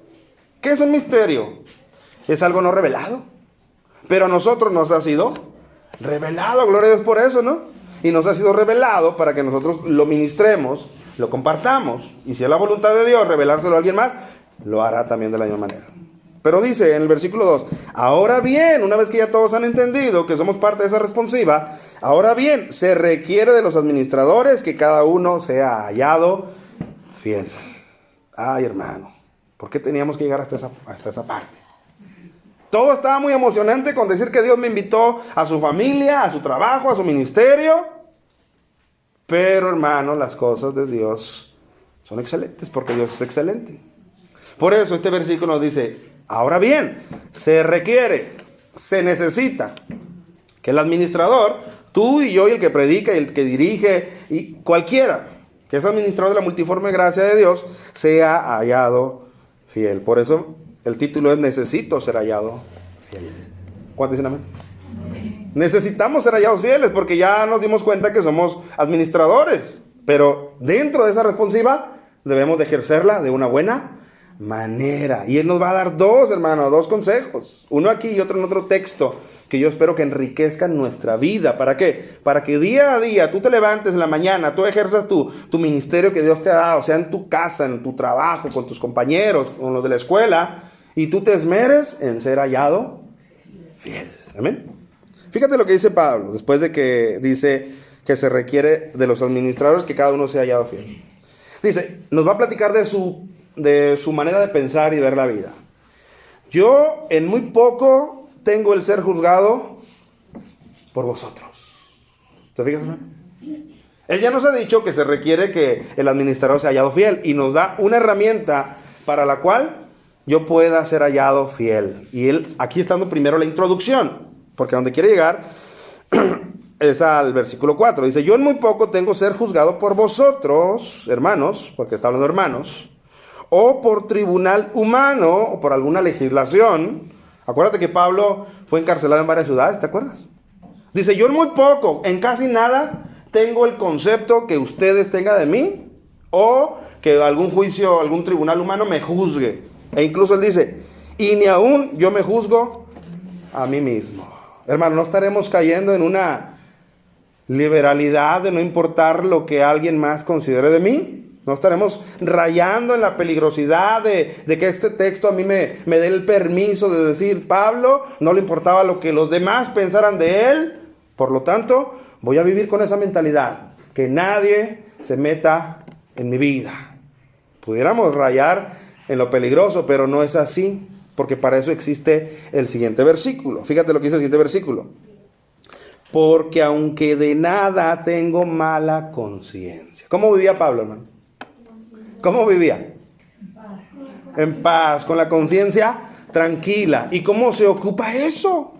¿Qué es un misterio? Es algo no revelado, pero a nosotros nos ha sido revelado. Gloria a Dios por eso, ¿no? Y nos ha sido revelado para que nosotros lo ministremos, lo compartamos. Y si es la voluntad de Dios revelárselo a alguien más, lo hará también de la misma manera. Pero dice en el versículo 2, ahora bien, una vez que ya todos han entendido que somos parte de esa responsiva, ahora bien, se requiere de los administradores que cada uno sea hallado fiel. Ay, hermano, ¿por qué teníamos que llegar hasta esa parte? Todo estaba muy emocionante con decir que Dios me invitó a su familia, a su trabajo, a su ministerio. Pero, hermano, las cosas de Dios son excelentes porque Dios es excelente. Por eso este versículo nos dice, ahora bien, se requiere, se necesita que el administrador, tú y yo y el que predica y el que dirige y cualquiera que es administrador de la multiforme gracia de Dios, sea hallado fiel. Por eso el título es Necesito ser hallado fiel. ¿Cuántos dicen amén? necesitamos ser hallados fieles porque ya nos dimos cuenta que somos administradores. Pero dentro de esa responsiva debemos de ejercerla de una buena manera. Y Él nos va a dar dos, hermanos, dos consejos. Uno aquí y otro en otro texto, que yo espero que enriquezcan nuestra vida. ¿Para qué? Para que día a día tú te levantes en la mañana, tú ejerzas tu ministerio que Dios te ha dado, sea en tu casa, en tu trabajo, con tus compañeros, con los de la escuela, y tú te esmeres en ser hallado fiel. Amén. Fíjate lo que dice Pablo, después de que dice que se requiere de los administradores que cada uno sea hallado fiel. Dice, nos va a platicar de su manera de pensar y ver la vida. Yo en muy poco tengo el ser juzgado por vosotros. ¿Te fijas, hermano? Él ya nos ha dicho que se requiere que el administrador sea hallado fiel y nos da una herramienta para la cual yo pueda ser hallado fiel. Y él, aquí está dando primero la introducción, porque a donde quiere llegar es al versículo 4. Dice, yo en muy poco tengo ser juzgado por vosotros, hermanos, porque está hablando de hermanos, o por tribunal humano, o por alguna legislación. Acuérdate que Pablo fue encarcelado en varias ciudades, ¿te acuerdas? Dice, yo en muy poco, en casi nada, tengo el concepto que ustedes tengan de mí, o que algún juicio, algún tribunal humano me juzgue. E incluso él dice, y ni aún yo me juzgo a mí mismo. Hermano, no estaremos cayendo en una liberalidad de no importar lo que alguien más considere de mí. No estaremos rayando en la peligrosidad de que este texto a mí me dé el permiso de decir, Pablo no le importaba lo que los demás pensaran de él. Por lo tanto, voy a vivir con esa mentalidad, que nadie se meta en mi vida. Pudiéramos rayar en lo peligroso, pero no es así, porque para eso existe el siguiente versículo. Fíjate lo que dice el siguiente versículo. Porque aunque de nada tengo mala conciencia. ¿Cómo vivía Pablo, hermano? ¿Cómo vivía? En paz, con la conciencia tranquila. ¿Y cómo se ocupa eso?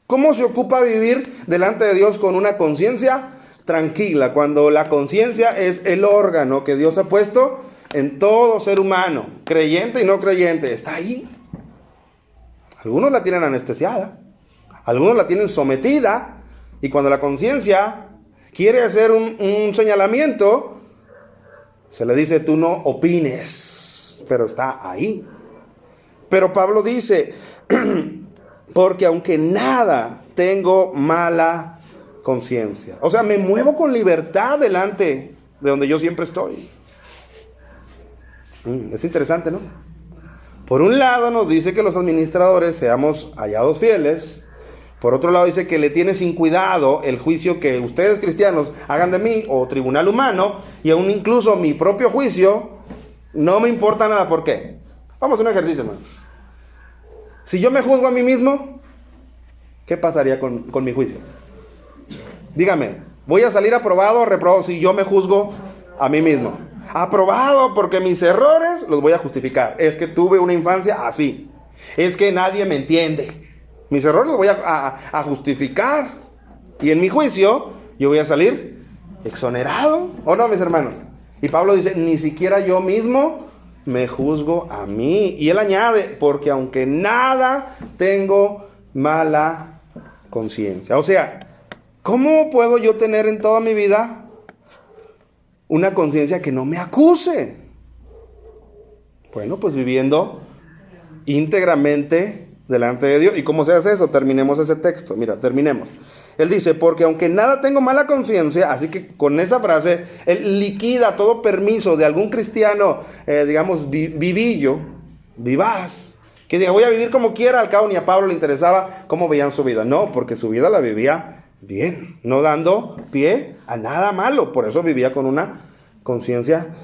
¿Cómo se ocupa vivir delante de Dios con una conciencia tranquila? Cuando la conciencia es el órgano que Dios ha puesto en todo ser humano, creyente y no creyente, está ahí. Algunos la tienen anestesiada, algunos la tienen sometida, y cuando la conciencia quiere hacer un señalamiento, se le dice, tú no opines, pero está ahí. Pero Pablo dice, porque aunque nada tengo mala conciencia. O sea, me muevo con libertad delante de donde yo siempre estoy. Es interesante, ¿no? Por un lado nos dice que los administradores seamos hallados fieles. Por otro lado dice que le tiene sin cuidado el juicio que ustedes cristianos hagan de mí, o tribunal humano, y aún incluso mi propio juicio, no me importa nada. ¿Por qué? Vamos a un ejercicio, hermano. Si yo me juzgo a mí mismo, ¿qué pasaría con mi juicio? Dígame, ¿voy a salir aprobado o reprobado si yo me juzgo a mí mismo? Aprobado porque mis errores los voy a justificar. Es que tuve una infancia así. Es que nadie me entiende. Mis errores los voy a justificar. Y en mi juicio yo voy a salir exonerado. ¿O no, mis hermanos? Y Pablo dice, ni siquiera yo mismo me juzgo a mí. Y él añade, porque aunque nada tengo mala conciencia. O sea, ¿cómo puedo yo tener en toda mi vida una conciencia que no me acuse? Bueno, pues viviendo íntegramente delante de Dios. ¿Y cómo se hace eso? Terminemos ese texto. Mira, terminemos. Él dice, porque aunque nada tengo mala conciencia, así que con esa frase, él liquida todo permiso de algún cristiano, digamos, vivillo, vivaz, que diga, voy a vivir como quiera, al cabo ni a Pablo le interesaba cómo veían su vida. No, porque su vida la vivía bien, no dando pie a nada malo. Por eso vivía con una conciencia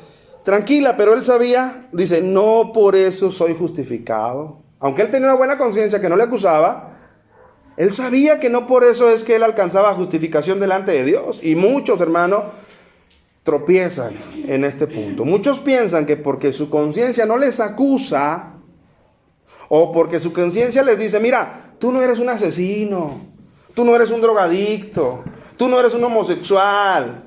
tranquila, pero él sabía, dice, no por eso soy justificado. Aunque él tenía una buena conciencia que no le acusaba, él sabía que no por eso es que él alcanzaba justificación delante de Dios. Y muchos, hermanos, tropiezan en este punto. Muchos piensan que porque su conciencia no les acusa, o porque su conciencia les dice, mira, tú no eres un asesino, tú no eres un drogadicto, tú no eres un homosexual,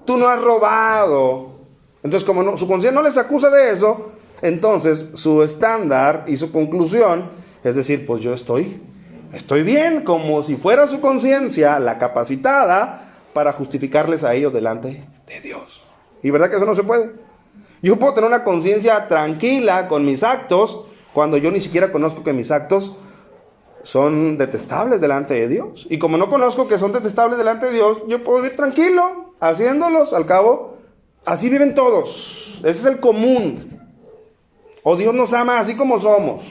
tú no has robado. Entonces, como su conciencia no les acusa de eso, entonces su estándar y su conclusión es decir, pues yo estoy Estoy bien, como si fuera su conciencia la capacitada para justificarles a ellos delante de Dios. ¿Y verdad que eso no se puede? Yo puedo tener una conciencia tranquila con mis actos cuando yo ni siquiera conozco que mis actos son detestables delante de Dios. Y como no conozco que son detestables delante de Dios, yo puedo vivir tranquilo haciéndolos. Al cabo, así viven todos. Ese es el común. O Dios nos ama así como somos.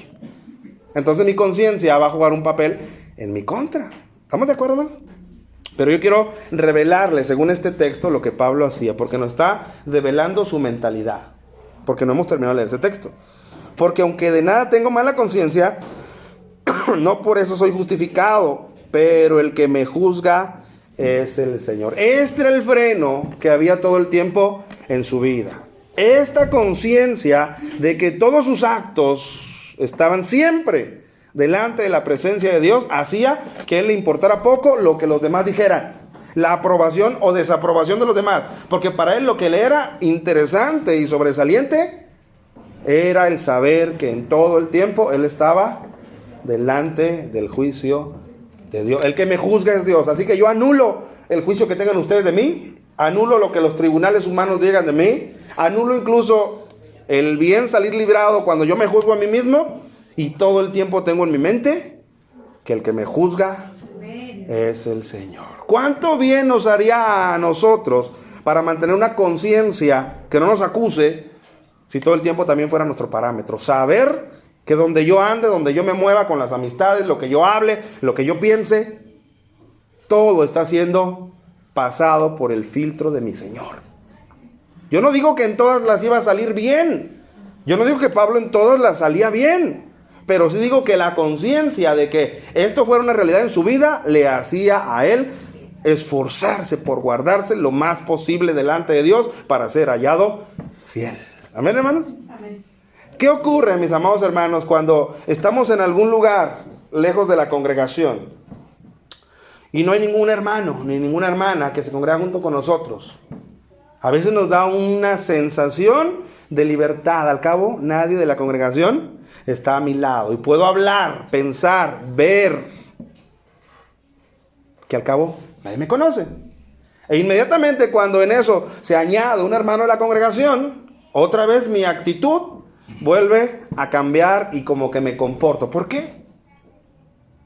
Entonces mi conciencia va a jugar un papel en mi contra. ¿Estamos de acuerdo, hermano? Pero yo quiero revelarle, según este texto, lo que Pablo hacía, porque nos está revelando su mentalidad. Porque no hemos terminado de leer ese texto. Porque aunque de nada tengo mala conciencia, no por eso soy justificado, pero el que me juzga es el Señor. Este era el freno que había todo el tiempo en su vida. Esta conciencia de que todos sus actos estaban siempre delante de la presencia de Dios, hacía que a él le importara poco lo que los demás dijeran, la aprobación o desaprobación de los demás, porque para él lo que le era interesante y sobresaliente era el saber que en todo el tiempo él estaba delante del juicio de Dios. El que me juzga es Dios, así que yo anulo el juicio que tengan ustedes de mí, anulo lo que los tribunales humanos digan de mí, anulo incluso el bien salir librado cuando yo me juzgo a mí mismo, y todo el tiempo tengo en mi mente que el que me juzga es el Señor. ¿Cuánto bien nos haría a nosotros para mantener una conciencia que no nos acuse si todo el tiempo también fuera nuestro parámetro? Saber que donde yo ande, donde yo me mueva con las amistades, lo que yo hable, lo que yo piense, todo está siendo pasado por el filtro de mi Señor. Yo no digo que en todas las iba a salir bien. Yo no digo que Pablo en todas las salía bien. Pero sí digo que la conciencia de que esto fuera una realidad en su vida le hacía a él esforzarse por guardarse lo más posible delante de Dios para ser hallado fiel. ¿Amén, hermanos? Amén. ¿Qué ocurre, mis amados hermanos, cuando estamos en algún lugar lejos de la congregación y no hay ningún hermano ni ninguna hermana que se congrega junto con nosotros? A veces nos da una sensación de libertad. Al cabo, nadie de la congregación está a mi lado y puedo hablar, pensar, ver, que al cabo nadie me conoce. E inmediatamente cuando en eso se añade un hermano de la congregación, otra vez mi actitud vuelve a cambiar y como que me comporto. ¿Por qué?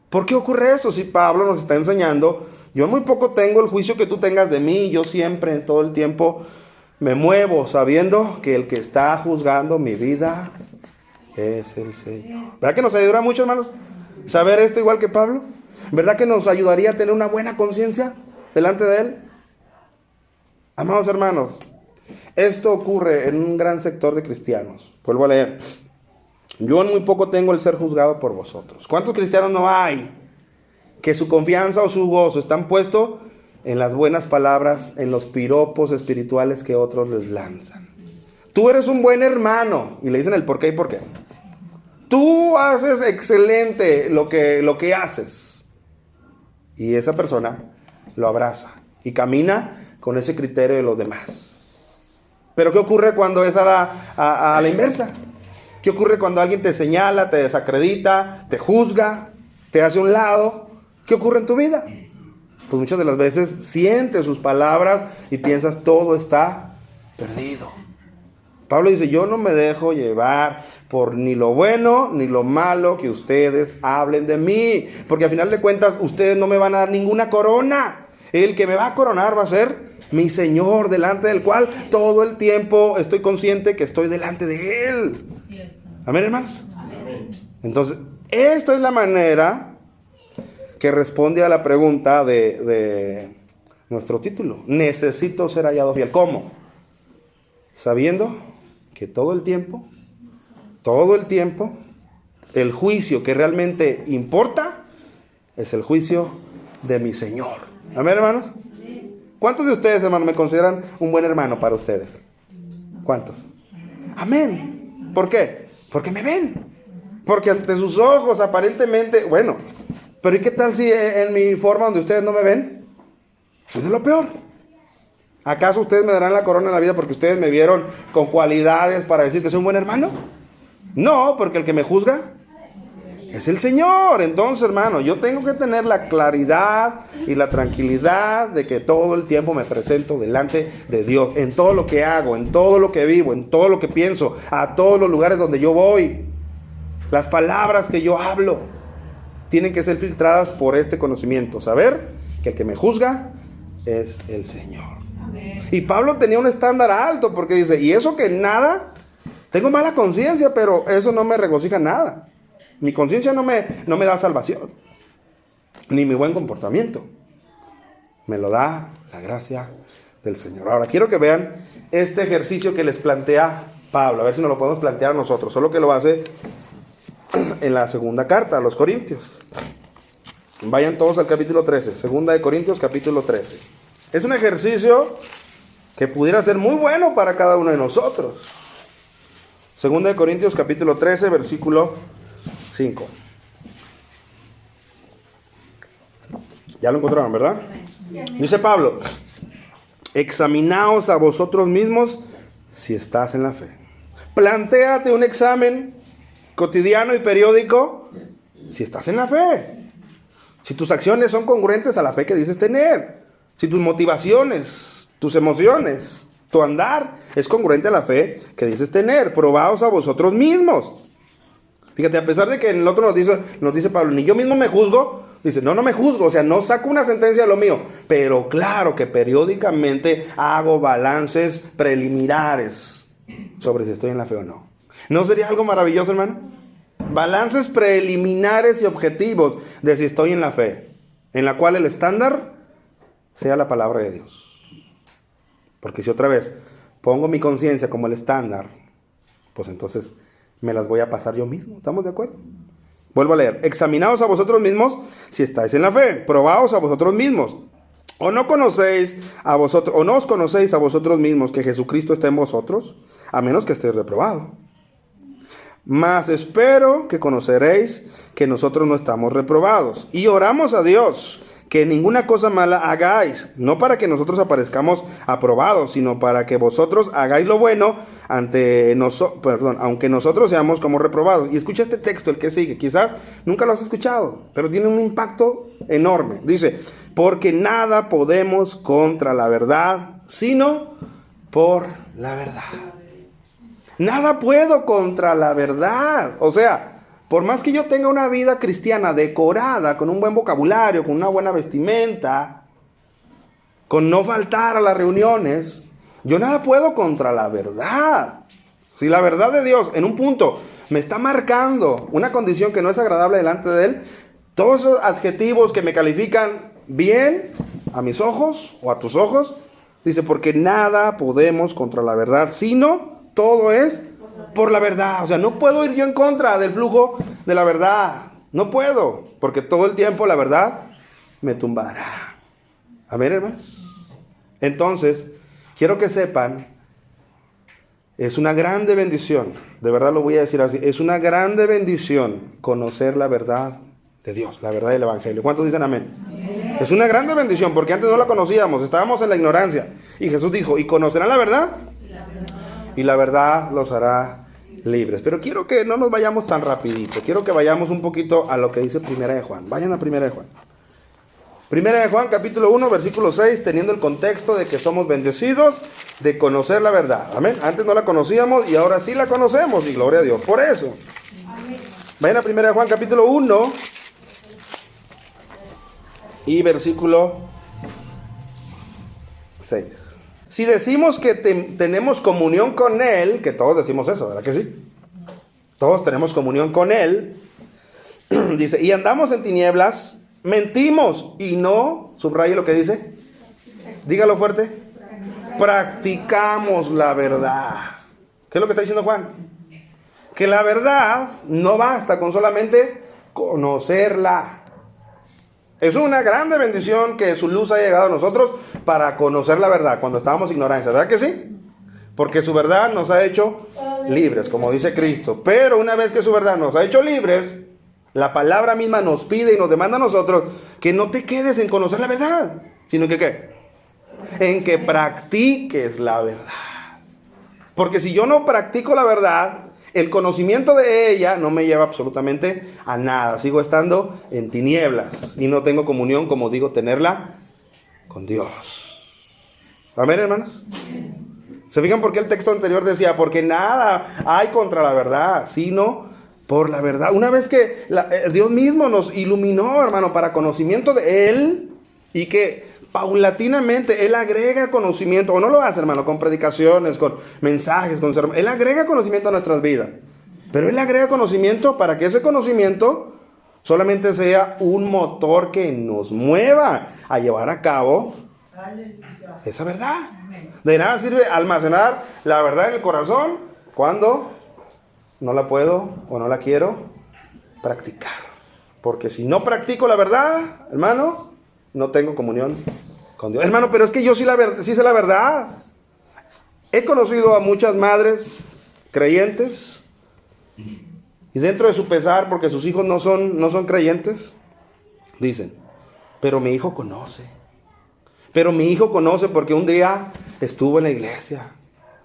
¿Por qué ocurre eso? Si Pablo nos está enseñando, yo muy poco tengo el juicio que tú tengas de mí, yo siempre en todo el tiempo me muevo sabiendo que el que está juzgando mi vida es el Señor. ¿Verdad que nos ayudará mucho, hermanos, saber esto igual que Pablo? ¿Verdad que nos ayudaría a tener una buena conciencia delante de Él? Amados hermanos, esto ocurre en un gran sector de cristianos. Vuelvo a leer. Yo en muy poco tengo el ser juzgado por vosotros. ¿Cuántos cristianos no hay que su confianza o su gozo están puestos en las buenas palabras, en los piropos espirituales que otros les lanzan? Tú eres un buen hermano. Y le dicen el por qué y por qué. Tú haces excelente lo que haces. Y esa persona lo abraza y camina con ese criterio de los demás. Pero ¿qué ocurre cuando es a la inversa? ¿Qué ocurre cuando alguien te señala, te desacredita, te juzga, te hace a un lado? ¿Qué ocurre en tu vida? Pues muchas de las veces sientes sus palabras y piensas todo está perdido. Pablo dice, yo no me dejo llevar por ni lo bueno ni lo malo que ustedes hablen de mí, porque al final de cuentas ustedes no me van a dar ninguna corona. El que me va a coronar va a ser mi Señor, delante del cual todo el tiempo estoy consciente que estoy delante de Él. Amén, hermanos. Amén. Entonces, esta es la manera que responde a la pregunta de nuestro título. Necesito ser hallado fiel. ¿Cómo? Sabiendo que todo el tiempo, el juicio que realmente importa es el juicio de mi Señor. Amén, hermanos. ¿Cuántos de ustedes, hermanos, me consideran un buen hermano para ustedes? ¿Cuántos? Amén. ¿Por qué? Porque me ven. Porque ante sus ojos aparentemente, bueno, pero ¿y qué tal si en mi forma donde ustedes no me ven? Soy de lo peor. ¿Acaso ustedes me darán la corona en la vida porque ustedes me vieron con cualidades para decir que soy un buen hermano? No, porque el que me juzga Es el Señor. Entonces, hermano, yo tengo que tener la claridad y la tranquilidad de que todo el tiempo me presento delante de Dios, en todo lo que hago, en todo lo que vivo, en todo lo que pienso, a todos los lugares donde yo voy. Las palabras que yo hablo tienen que ser filtradas por este conocimiento. Saber que el que me juzga es el Señor. Amén. Y Pablo tenía un estándar alto porque dice, y eso que nada, tengo mala conciencia, pero eso no me regocija nada. Mi conciencia no me da salvación, ni mi buen comportamiento. Me lo da la gracia del Señor. Ahora quiero que vean este ejercicio que les plantea Pablo, a ver si nos lo podemos plantear nosotros, solo que lo hace en la segunda carta a los Corintios. Vayan todos al capítulo 13, segunda de Corintios capítulo 13. Es un ejercicio que pudiera ser muy bueno para cada uno de nosotros. Segunda de Corintios capítulo 13, versículo 5. Ya lo encontraron, ¿verdad? Dice Pablo, examinaos a vosotros mismos si estás en la fe. Plantéate un examen cotidiano y periódico si estás en la fe. Si tus acciones son congruentes a la fe que dices tener. Si tus motivaciones, tus emociones, tu andar es congruente a la fe que dices tener. Probaos a vosotros mismos. Fíjate, a pesar de que en el otro nos dice Pablo, ni yo mismo me juzgo, dice, no me juzgo, o sea, no saco una sentencia de lo mío, pero claro que periódicamente hago balances preliminares sobre si estoy en la fe o no. ¿No sería algo maravilloso, hermano? Balances preliminares y objetivos de si estoy en la fe, en la cual el estándar sea la palabra de Dios. Porque si otra vez pongo mi conciencia como el estándar, pues entonces me las voy a pasar yo mismo. ¿Estamos de acuerdo? Vuelvo a leer. Examinaos a vosotros mismos si estáis en la fe. Probaos a vosotros mismos. ¿O no conocéis a vosotros, o no os conocéis a vosotros mismos que Jesucristo está en vosotros? A menos que estéis reprobado. Mas espero que conoceréis que nosotros no estamos reprobados. Y oramos a Dios que ninguna cosa mala hagáis, no para que nosotros aparezcamos aprobados, sino para que vosotros hagáis lo bueno aunque nosotros seamos como reprobados. Y escucha este texto, el que sigue, quizás nunca lo has escuchado, pero tiene un impacto enorme. Dice, porque nada podemos contra la verdad, sino por la verdad. Nada puedo contra la verdad. O sea, por más que yo tenga una vida cristiana decorada, con un buen vocabulario, con una buena vestimenta, con no faltar a las reuniones, yo nada puedo contra la verdad. Si la verdad de Dios en un punto me está marcando una condición que no es agradable delante de Él, todos esos adjetivos que me califican bien a mis ojos o a tus ojos, dice, porque nada podemos contra la verdad, sino todo es por la verdad. O sea, no puedo ir yo en contra del flujo de la verdad. No puedo, porque todo el tiempo la verdad me tumbará. Amén, hermanos. Entonces, quiero que sepan, es una grande bendición, de verdad lo voy a decir así, es una grande bendición conocer la verdad de Dios, la verdad del Evangelio. ¿Cuántos dicen amén? Amén. Es una grande bendición, porque antes no la conocíamos, estábamos en la ignorancia. Y Jesús dijo, ¿y conocerán la verdad? Y la verdad los hará libres. Pero quiero que no nos vayamos tan rapidito. Quiero que vayamos un poquito a lo que dice Primera de Juan. Vayan a Primera de Juan. Primera de Juan, capítulo 1, versículo 6, teniendo el contexto de que somos bendecidos de conocer la verdad. Amén. Antes no la conocíamos y ahora sí la conocemos. Y gloria a Dios por eso. Amén. Vayan a Primera de Juan, capítulo 1 y versículo 6. Si decimos que tenemos comunión con Él, que todos decimos eso, ¿verdad que sí? Todos tenemos comunión con Él. Dice, y andamos en tinieblas, mentimos y no, subraye lo que dice. Dígalo fuerte. Practicamos la verdad. ¿Qué es lo que está diciendo Juan? Que la verdad no basta con solamente conocerla. Es una grande bendición que su luz haya llegado a nosotros para conocer la verdad cuando estábamos ignorantes, ¿verdad que sí? Porque su verdad nos ha hecho libres, como dice Cristo. Pero una vez que su verdad nos ha hecho libres, la palabra misma nos pide y nos demanda a nosotros que no te quedes en conocer la verdad, sino que ¿qué? En que practiques la verdad. Porque si yo no practico la verdad El conocimiento de ella no me lleva absolutamente a nada. Sigo estando en tinieblas y no tengo comunión, como digo, tenerla con Dios. Amén, hermanos. ¿Se fijan por qué el texto anterior decía? Porque nada hay contra la verdad, sino por la verdad. Una vez que Dios mismo nos iluminó, hermano, para conocimiento de Él, y que paulatinamente Él agrega conocimiento, o no lo hace, hermano, con predicaciones, con mensajes, con sermones. Él agrega conocimiento a nuestras vidas. Pero Él agrega conocimiento para que ese conocimiento solamente sea un motor que nos mueva a llevar a cabo esa verdad. De nada sirve almacenar la verdad en el corazón cuando no la puedo o no la quiero practicar. Porque si no practico la verdad, hermano, no tengo comunión con Dios. Hermano, pero es que yo sí sé la verdad. He conocido a muchas madres creyentes y dentro de su pesar, porque sus hijos no son creyentes, dicen, pero mi hijo conoce. Pero mi hijo conoce porque un día estuvo en la iglesia.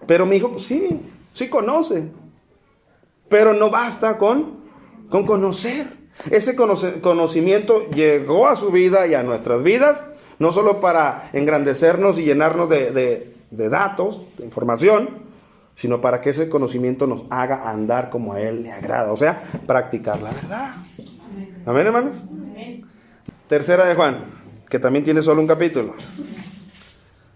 Pero mi hijo, sí conoce. Pero no basta con conocer. Ese conocimiento llegó a su vida y a nuestras vidas, no solo para engrandecernos y llenarnos de datos, de información, sino para que ese conocimiento nos haga andar como a Él le agrada. O sea, practicar la verdad. Amén, hermanos. Amén. Tercera de Juan, que también tiene solo un capítulo.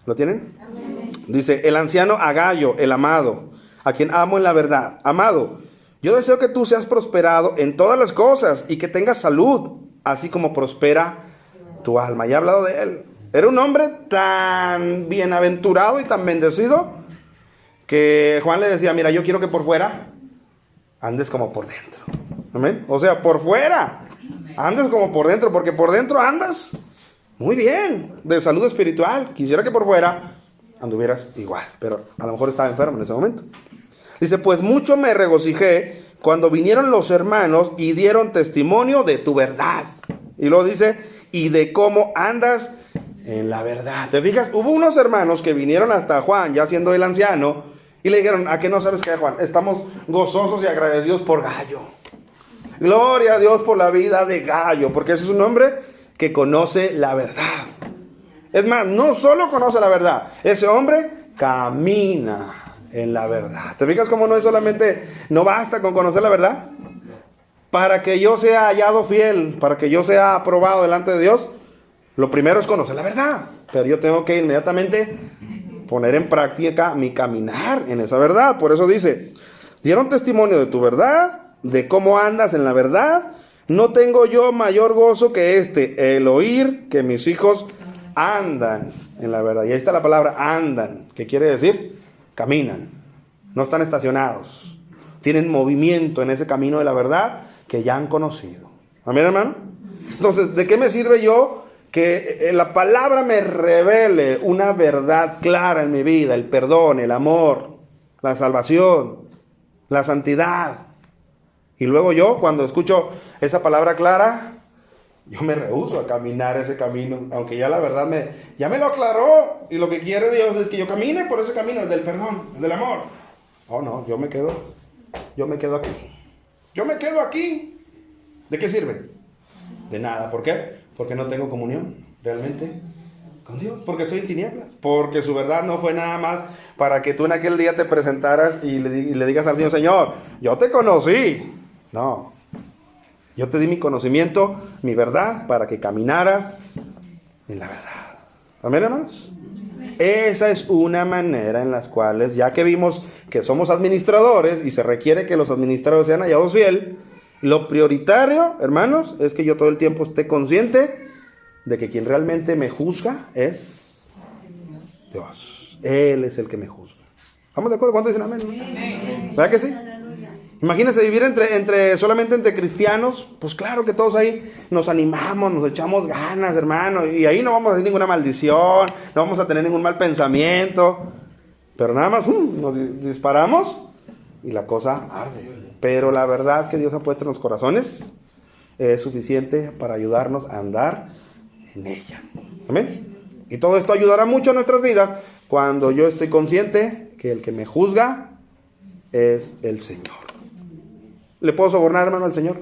¿Lo tienen? Amén. Dice, el anciano Agayo, el amado, a quien amo en la verdad. Amado, yo deseo que tú seas prosperado en todas las cosas y que tengas salud, así como prospera tu alma. Ya he hablado de él. Era un hombre tan bienaventurado y tan bendecido que Juan le decía, mira, yo quiero que por fuera andes como por dentro. Amén. O sea, por fuera andes como por dentro, porque por dentro andas muy bien, de salud espiritual. Quisiera que por fuera anduvieras igual, pero a lo mejor estaba enfermo en ese momento. Dice, pues mucho me regocijé cuando vinieron los hermanos y dieron testimonio de tu verdad. Y luego dice, y de cómo andas en la verdad. ¿Te fijas? Hubo unos hermanos que vinieron hasta Juan, ya siendo el anciano, y le dijeron, ¿a qué no sabes qué, Juan? Estamos gozosos y agradecidos por Gallo. Gloria a Dios por la vida de Gallo, porque ese es un hombre que conoce la verdad. Es más, no solo conoce la verdad, ese hombre camina en la verdad. ¿Te fijas cómo no es solamente, no basta con conocer la verdad? Para que yo sea hallado fiel, para que yo sea aprobado delante de Dios, lo primero es conocer la verdad. Pero yo tengo que inmediatamente poner en práctica mi caminar en esa verdad. Por eso dice, dieron testimonio de tu verdad, de cómo andas en la verdad. No tengo yo mayor gozo que el oír que mis hijos andan en la verdad. Y ahí está la palabra andan, que quiere decir caminan, no están estacionados, tienen movimiento en ese camino de la verdad que ya han conocido. Amén, hermano. Entonces, ¿de qué me sirve yo que la palabra me revele una verdad clara en mi vida? El perdón, el amor, la salvación, la santidad. Y luego yo, cuando escucho esa palabra clara, yo me rehúso a caminar ese camino, aunque ya la verdad ya me lo aclaró, y lo que quiere Dios es que yo camine por ese camino, el del perdón, el del amor. Oh no, yo me quedo aquí. Yo me quedo aquí. ¿De qué sirve? De nada. ¿Por qué? Porque no tengo comunión realmente con Dios, porque estoy en tinieblas, porque su verdad no fue nada más para que tú en aquel día te presentaras y le digas al Señor, Señor, yo te conocí. No. Yo te di mi conocimiento, mi verdad, para que caminaras en la verdad. ¿Amén, hermanos? Esa es una manera en las cuales, ya que vimos que somos administradores y se requiere que los administradores sean hallados fiel, lo prioritario, hermanos, es que yo todo el tiempo esté consciente de que quien realmente me juzga es Dios. Él es el que me juzga. ¿Estamos de acuerdo? ¿Cuántos dicen amén? Amén. ¿Verdad que sí? Imagínense vivir solamente entre cristianos. Pues claro que todos ahí nos animamos, nos echamos ganas, hermano, y ahí no vamos a hacer ninguna maldición, no vamos a tener ningún mal pensamiento, pero nada más nos disparamos y la cosa arde. Pero la verdad que Dios ha puesto en los corazones es suficiente para ayudarnos a andar en ella. Amén. Y todo esto ayudará mucho a nuestras vidas cuando yo estoy consciente que el que me juzga es el Señor. ¿Le puedo sobornar, hermano, al Señor?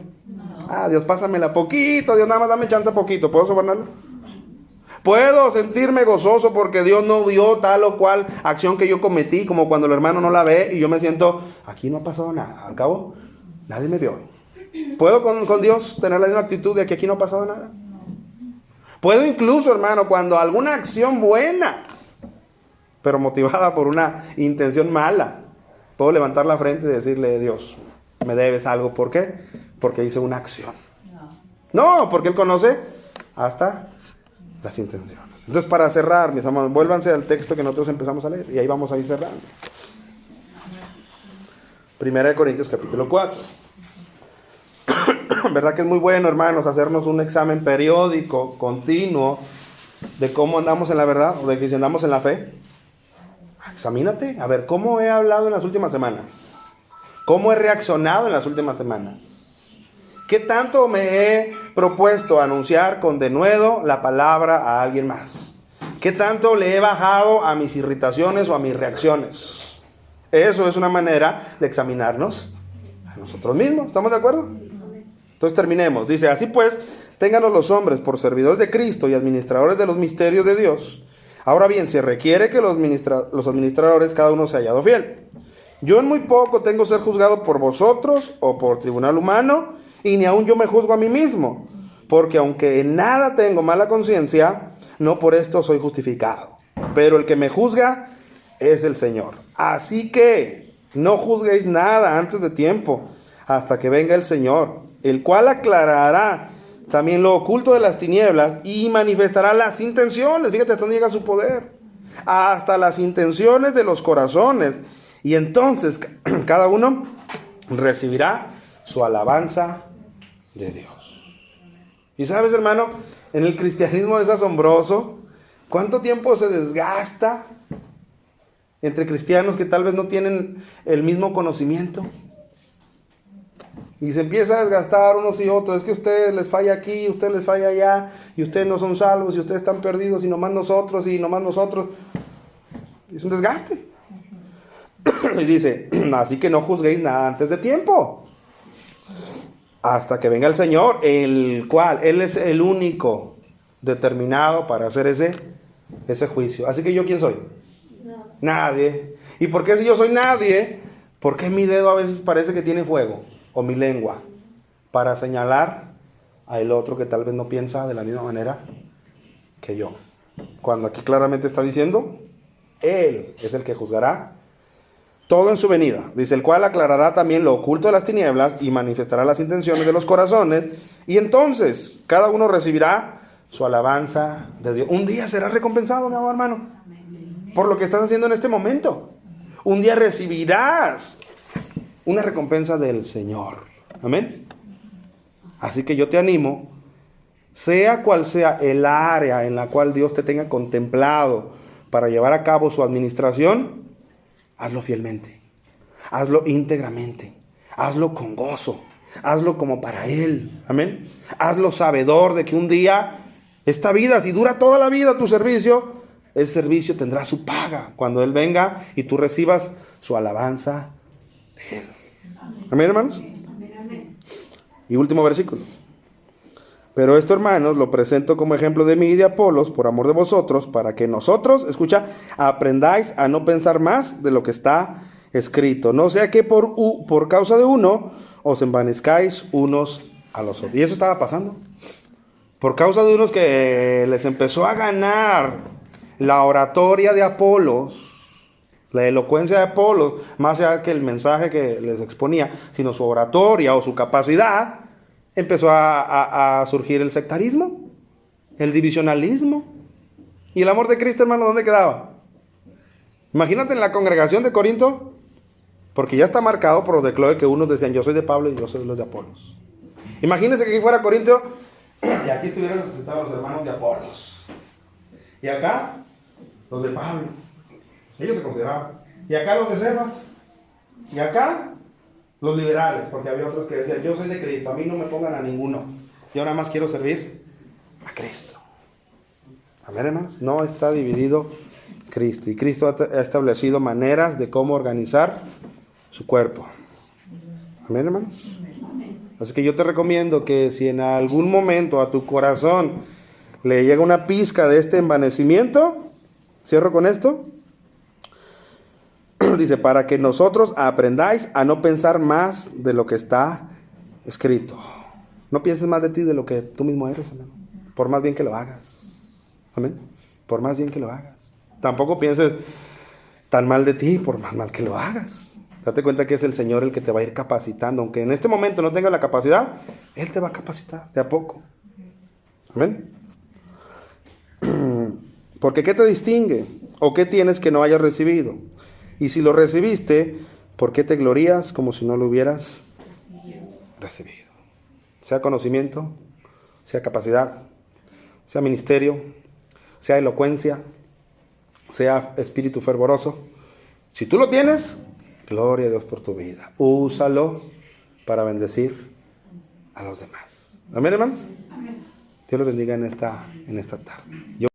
Ah, Dios, pásamela poquito, Dios, nada más dame chance poquito. ¿Puedo sobornarlo? ¿Puedo sentirme gozoso porque Dios no vio tal o cual acción que yo cometí, como cuando el hermano no la ve y yo me siento, aquí no ha pasado nada, al cabo, nadie me vio? ¿Puedo con Dios tener la misma actitud de que aquí no ha pasado nada? Puedo incluso, hermano, cuando alguna acción buena, pero motivada por una intención mala, puedo levantar la frente y decirle, Dios, me debes algo. ¿Por qué? Porque hice una acción. No, porque Él conoce hasta las intenciones. Entonces, para cerrar, mis amados, vuélvanse al texto que nosotros empezamos a leer y ahí vamos a ir cerrando. 1 Corintios capítulo 4. ¿Verdad que es muy bueno, hermanos, hacernos un examen periódico, continuo, de cómo andamos en la verdad o de que si andamos en la fe? Examínate, a ver, ¿cómo he hablado en las últimas semanas? ¿Cómo he reaccionado en las últimas semanas? ¿Qué tanto me he propuesto anunciar con denuedo la palabra a alguien más? ¿Qué tanto le he bajado a mis irritaciones o a mis reacciones? Eso es una manera de examinarnos a nosotros mismos. ¿Estamos de acuerdo? Entonces terminemos. Dice, así pues, ténganos los hombres por servidores de Cristo y administradores de los misterios de Dios. Ahora bien, se requiere que los administradores cada uno sea hallado fiel. Yo en muy poco tengo ser juzgado por vosotros o por tribunal humano, y ni aun yo me juzgo a mí mismo, porque aunque en nada tengo mala conciencia, no por esto soy justificado. Pero el que me juzga es el Señor. Así que no juzguéis nada antes de tiempo, hasta que venga el Señor, el cual aclarará también lo oculto de las tinieblas y manifestará las intenciones. Fíjate hasta dónde llega su poder. Hasta las intenciones de los corazones. Y entonces cada uno recibirá su alabanza de Dios. Y sabes, hermano, en el cristianismo es asombroso cuánto tiempo se desgasta entre cristianos que tal vez no tienen el mismo conocimiento. Y se empieza a desgastar unos y otros. Es que a ustedes les falla aquí, a ustedes les falla allá, y ustedes no son salvos, y ustedes están perdidos, y nomás nosotros, y nomás nosotros. Es un desgaste. Y dice, así que no juzguéis nada antes de tiempo, hasta que venga el Señor, el cual, Él es el único determinado para hacer ese juicio. Así que ¿yo quién soy? No. Nadie. ¿Y por qué si yo soy nadie? ¿Por qué mi dedo a veces parece que tiene fuego? O mi lengua, para señalar a el otro que tal vez no piensa de la misma manera que yo. Cuando aquí claramente está diciendo, Él es el que juzgará todo en su venida. Dice, el cual aclarará también lo oculto de las tinieblas y manifestará las intenciones de los corazones. Y entonces cada uno recibirá su alabanza de Dios. Un día serás recompensado, mi amado hermano, por lo que estás haciendo en este momento. Un día recibirás una recompensa del Señor. Amén. Así que yo te animo, sea cual sea el área en la cual Dios te tenga contemplado para llevar a cabo su administración, hazlo fielmente, hazlo íntegramente, hazlo con gozo, hazlo como para Él. Amén. Hazlo sabedor de que un día, esta vida, si dura toda la vida tu servicio, ese servicio tendrá su paga cuando Él venga y tú recibas su alabanza de Él. Amén, hermanos. Y último versículo. Pero esto, hermanos, lo presento como ejemplo de mí y de Apolos, por amor de vosotros, para que nosotros, escucha, aprendáis a no pensar más de lo que está escrito. No sea que por causa de uno os envanezcáis unos a los otros. Y eso estaba pasando. Por causa de unos que les empezó a ganar la oratoria de Apolos, la elocuencia de Apolos, más allá que el mensaje que les exponía, sino su oratoria o su capacidad, empezó a surgir el sectarismo, el divisionalismo. ¿Y el amor de Cristo, hermano, dónde quedaba? Imagínate en la congregación de Corinto, porque ya está marcado por los de Cloé que unos decían, yo soy de Pablo y yo soy de los de Apolos. Imagínense que aquí fuera Corinto y aquí estuvieran representados los hermanos de Apolos. Y acá, los de Pablo. Ellos se consideraban. Y acá los de Cefas. Y acá los liberales, porque había otros que decían, yo soy de Cristo, a mí no me pongan a ninguno. Yo nada más quiero servir a Cristo. Amén, hermanos. No está dividido Cristo. Y Cristo ha establecido maneras de cómo organizar su cuerpo. Amén, hermanos. Así que yo te recomiendo que si en algún momento a tu corazón le llega una pizca de este envanecimiento, cierro con esto, dice, para que nosotros aprendáis a no pensar más de lo que está escrito. No pienses más de ti de lo que tú mismo eres, hermano. Por más bien que lo hagas. Amén. Por más bien que lo hagas. Tampoco pienses tan mal de ti por más mal que lo hagas. Date cuenta que es el Señor el que te va a ir capacitando. Aunque en este momento no tengas la capacidad, Él te va a capacitar de a poco. Amén. Porque ¿qué te distingue? ¿O qué tienes que no hayas recibido? Y si lo recibiste, ¿por qué te glorías como si no lo hubieras recibido? Sea conocimiento, sea capacidad, sea ministerio, sea elocuencia, sea espíritu fervoroso. Si tú lo tienes, gloria a Dios por tu vida. Úsalo para bendecir a los demás. Amén, hermanos. Dios los bendiga en esta tarde.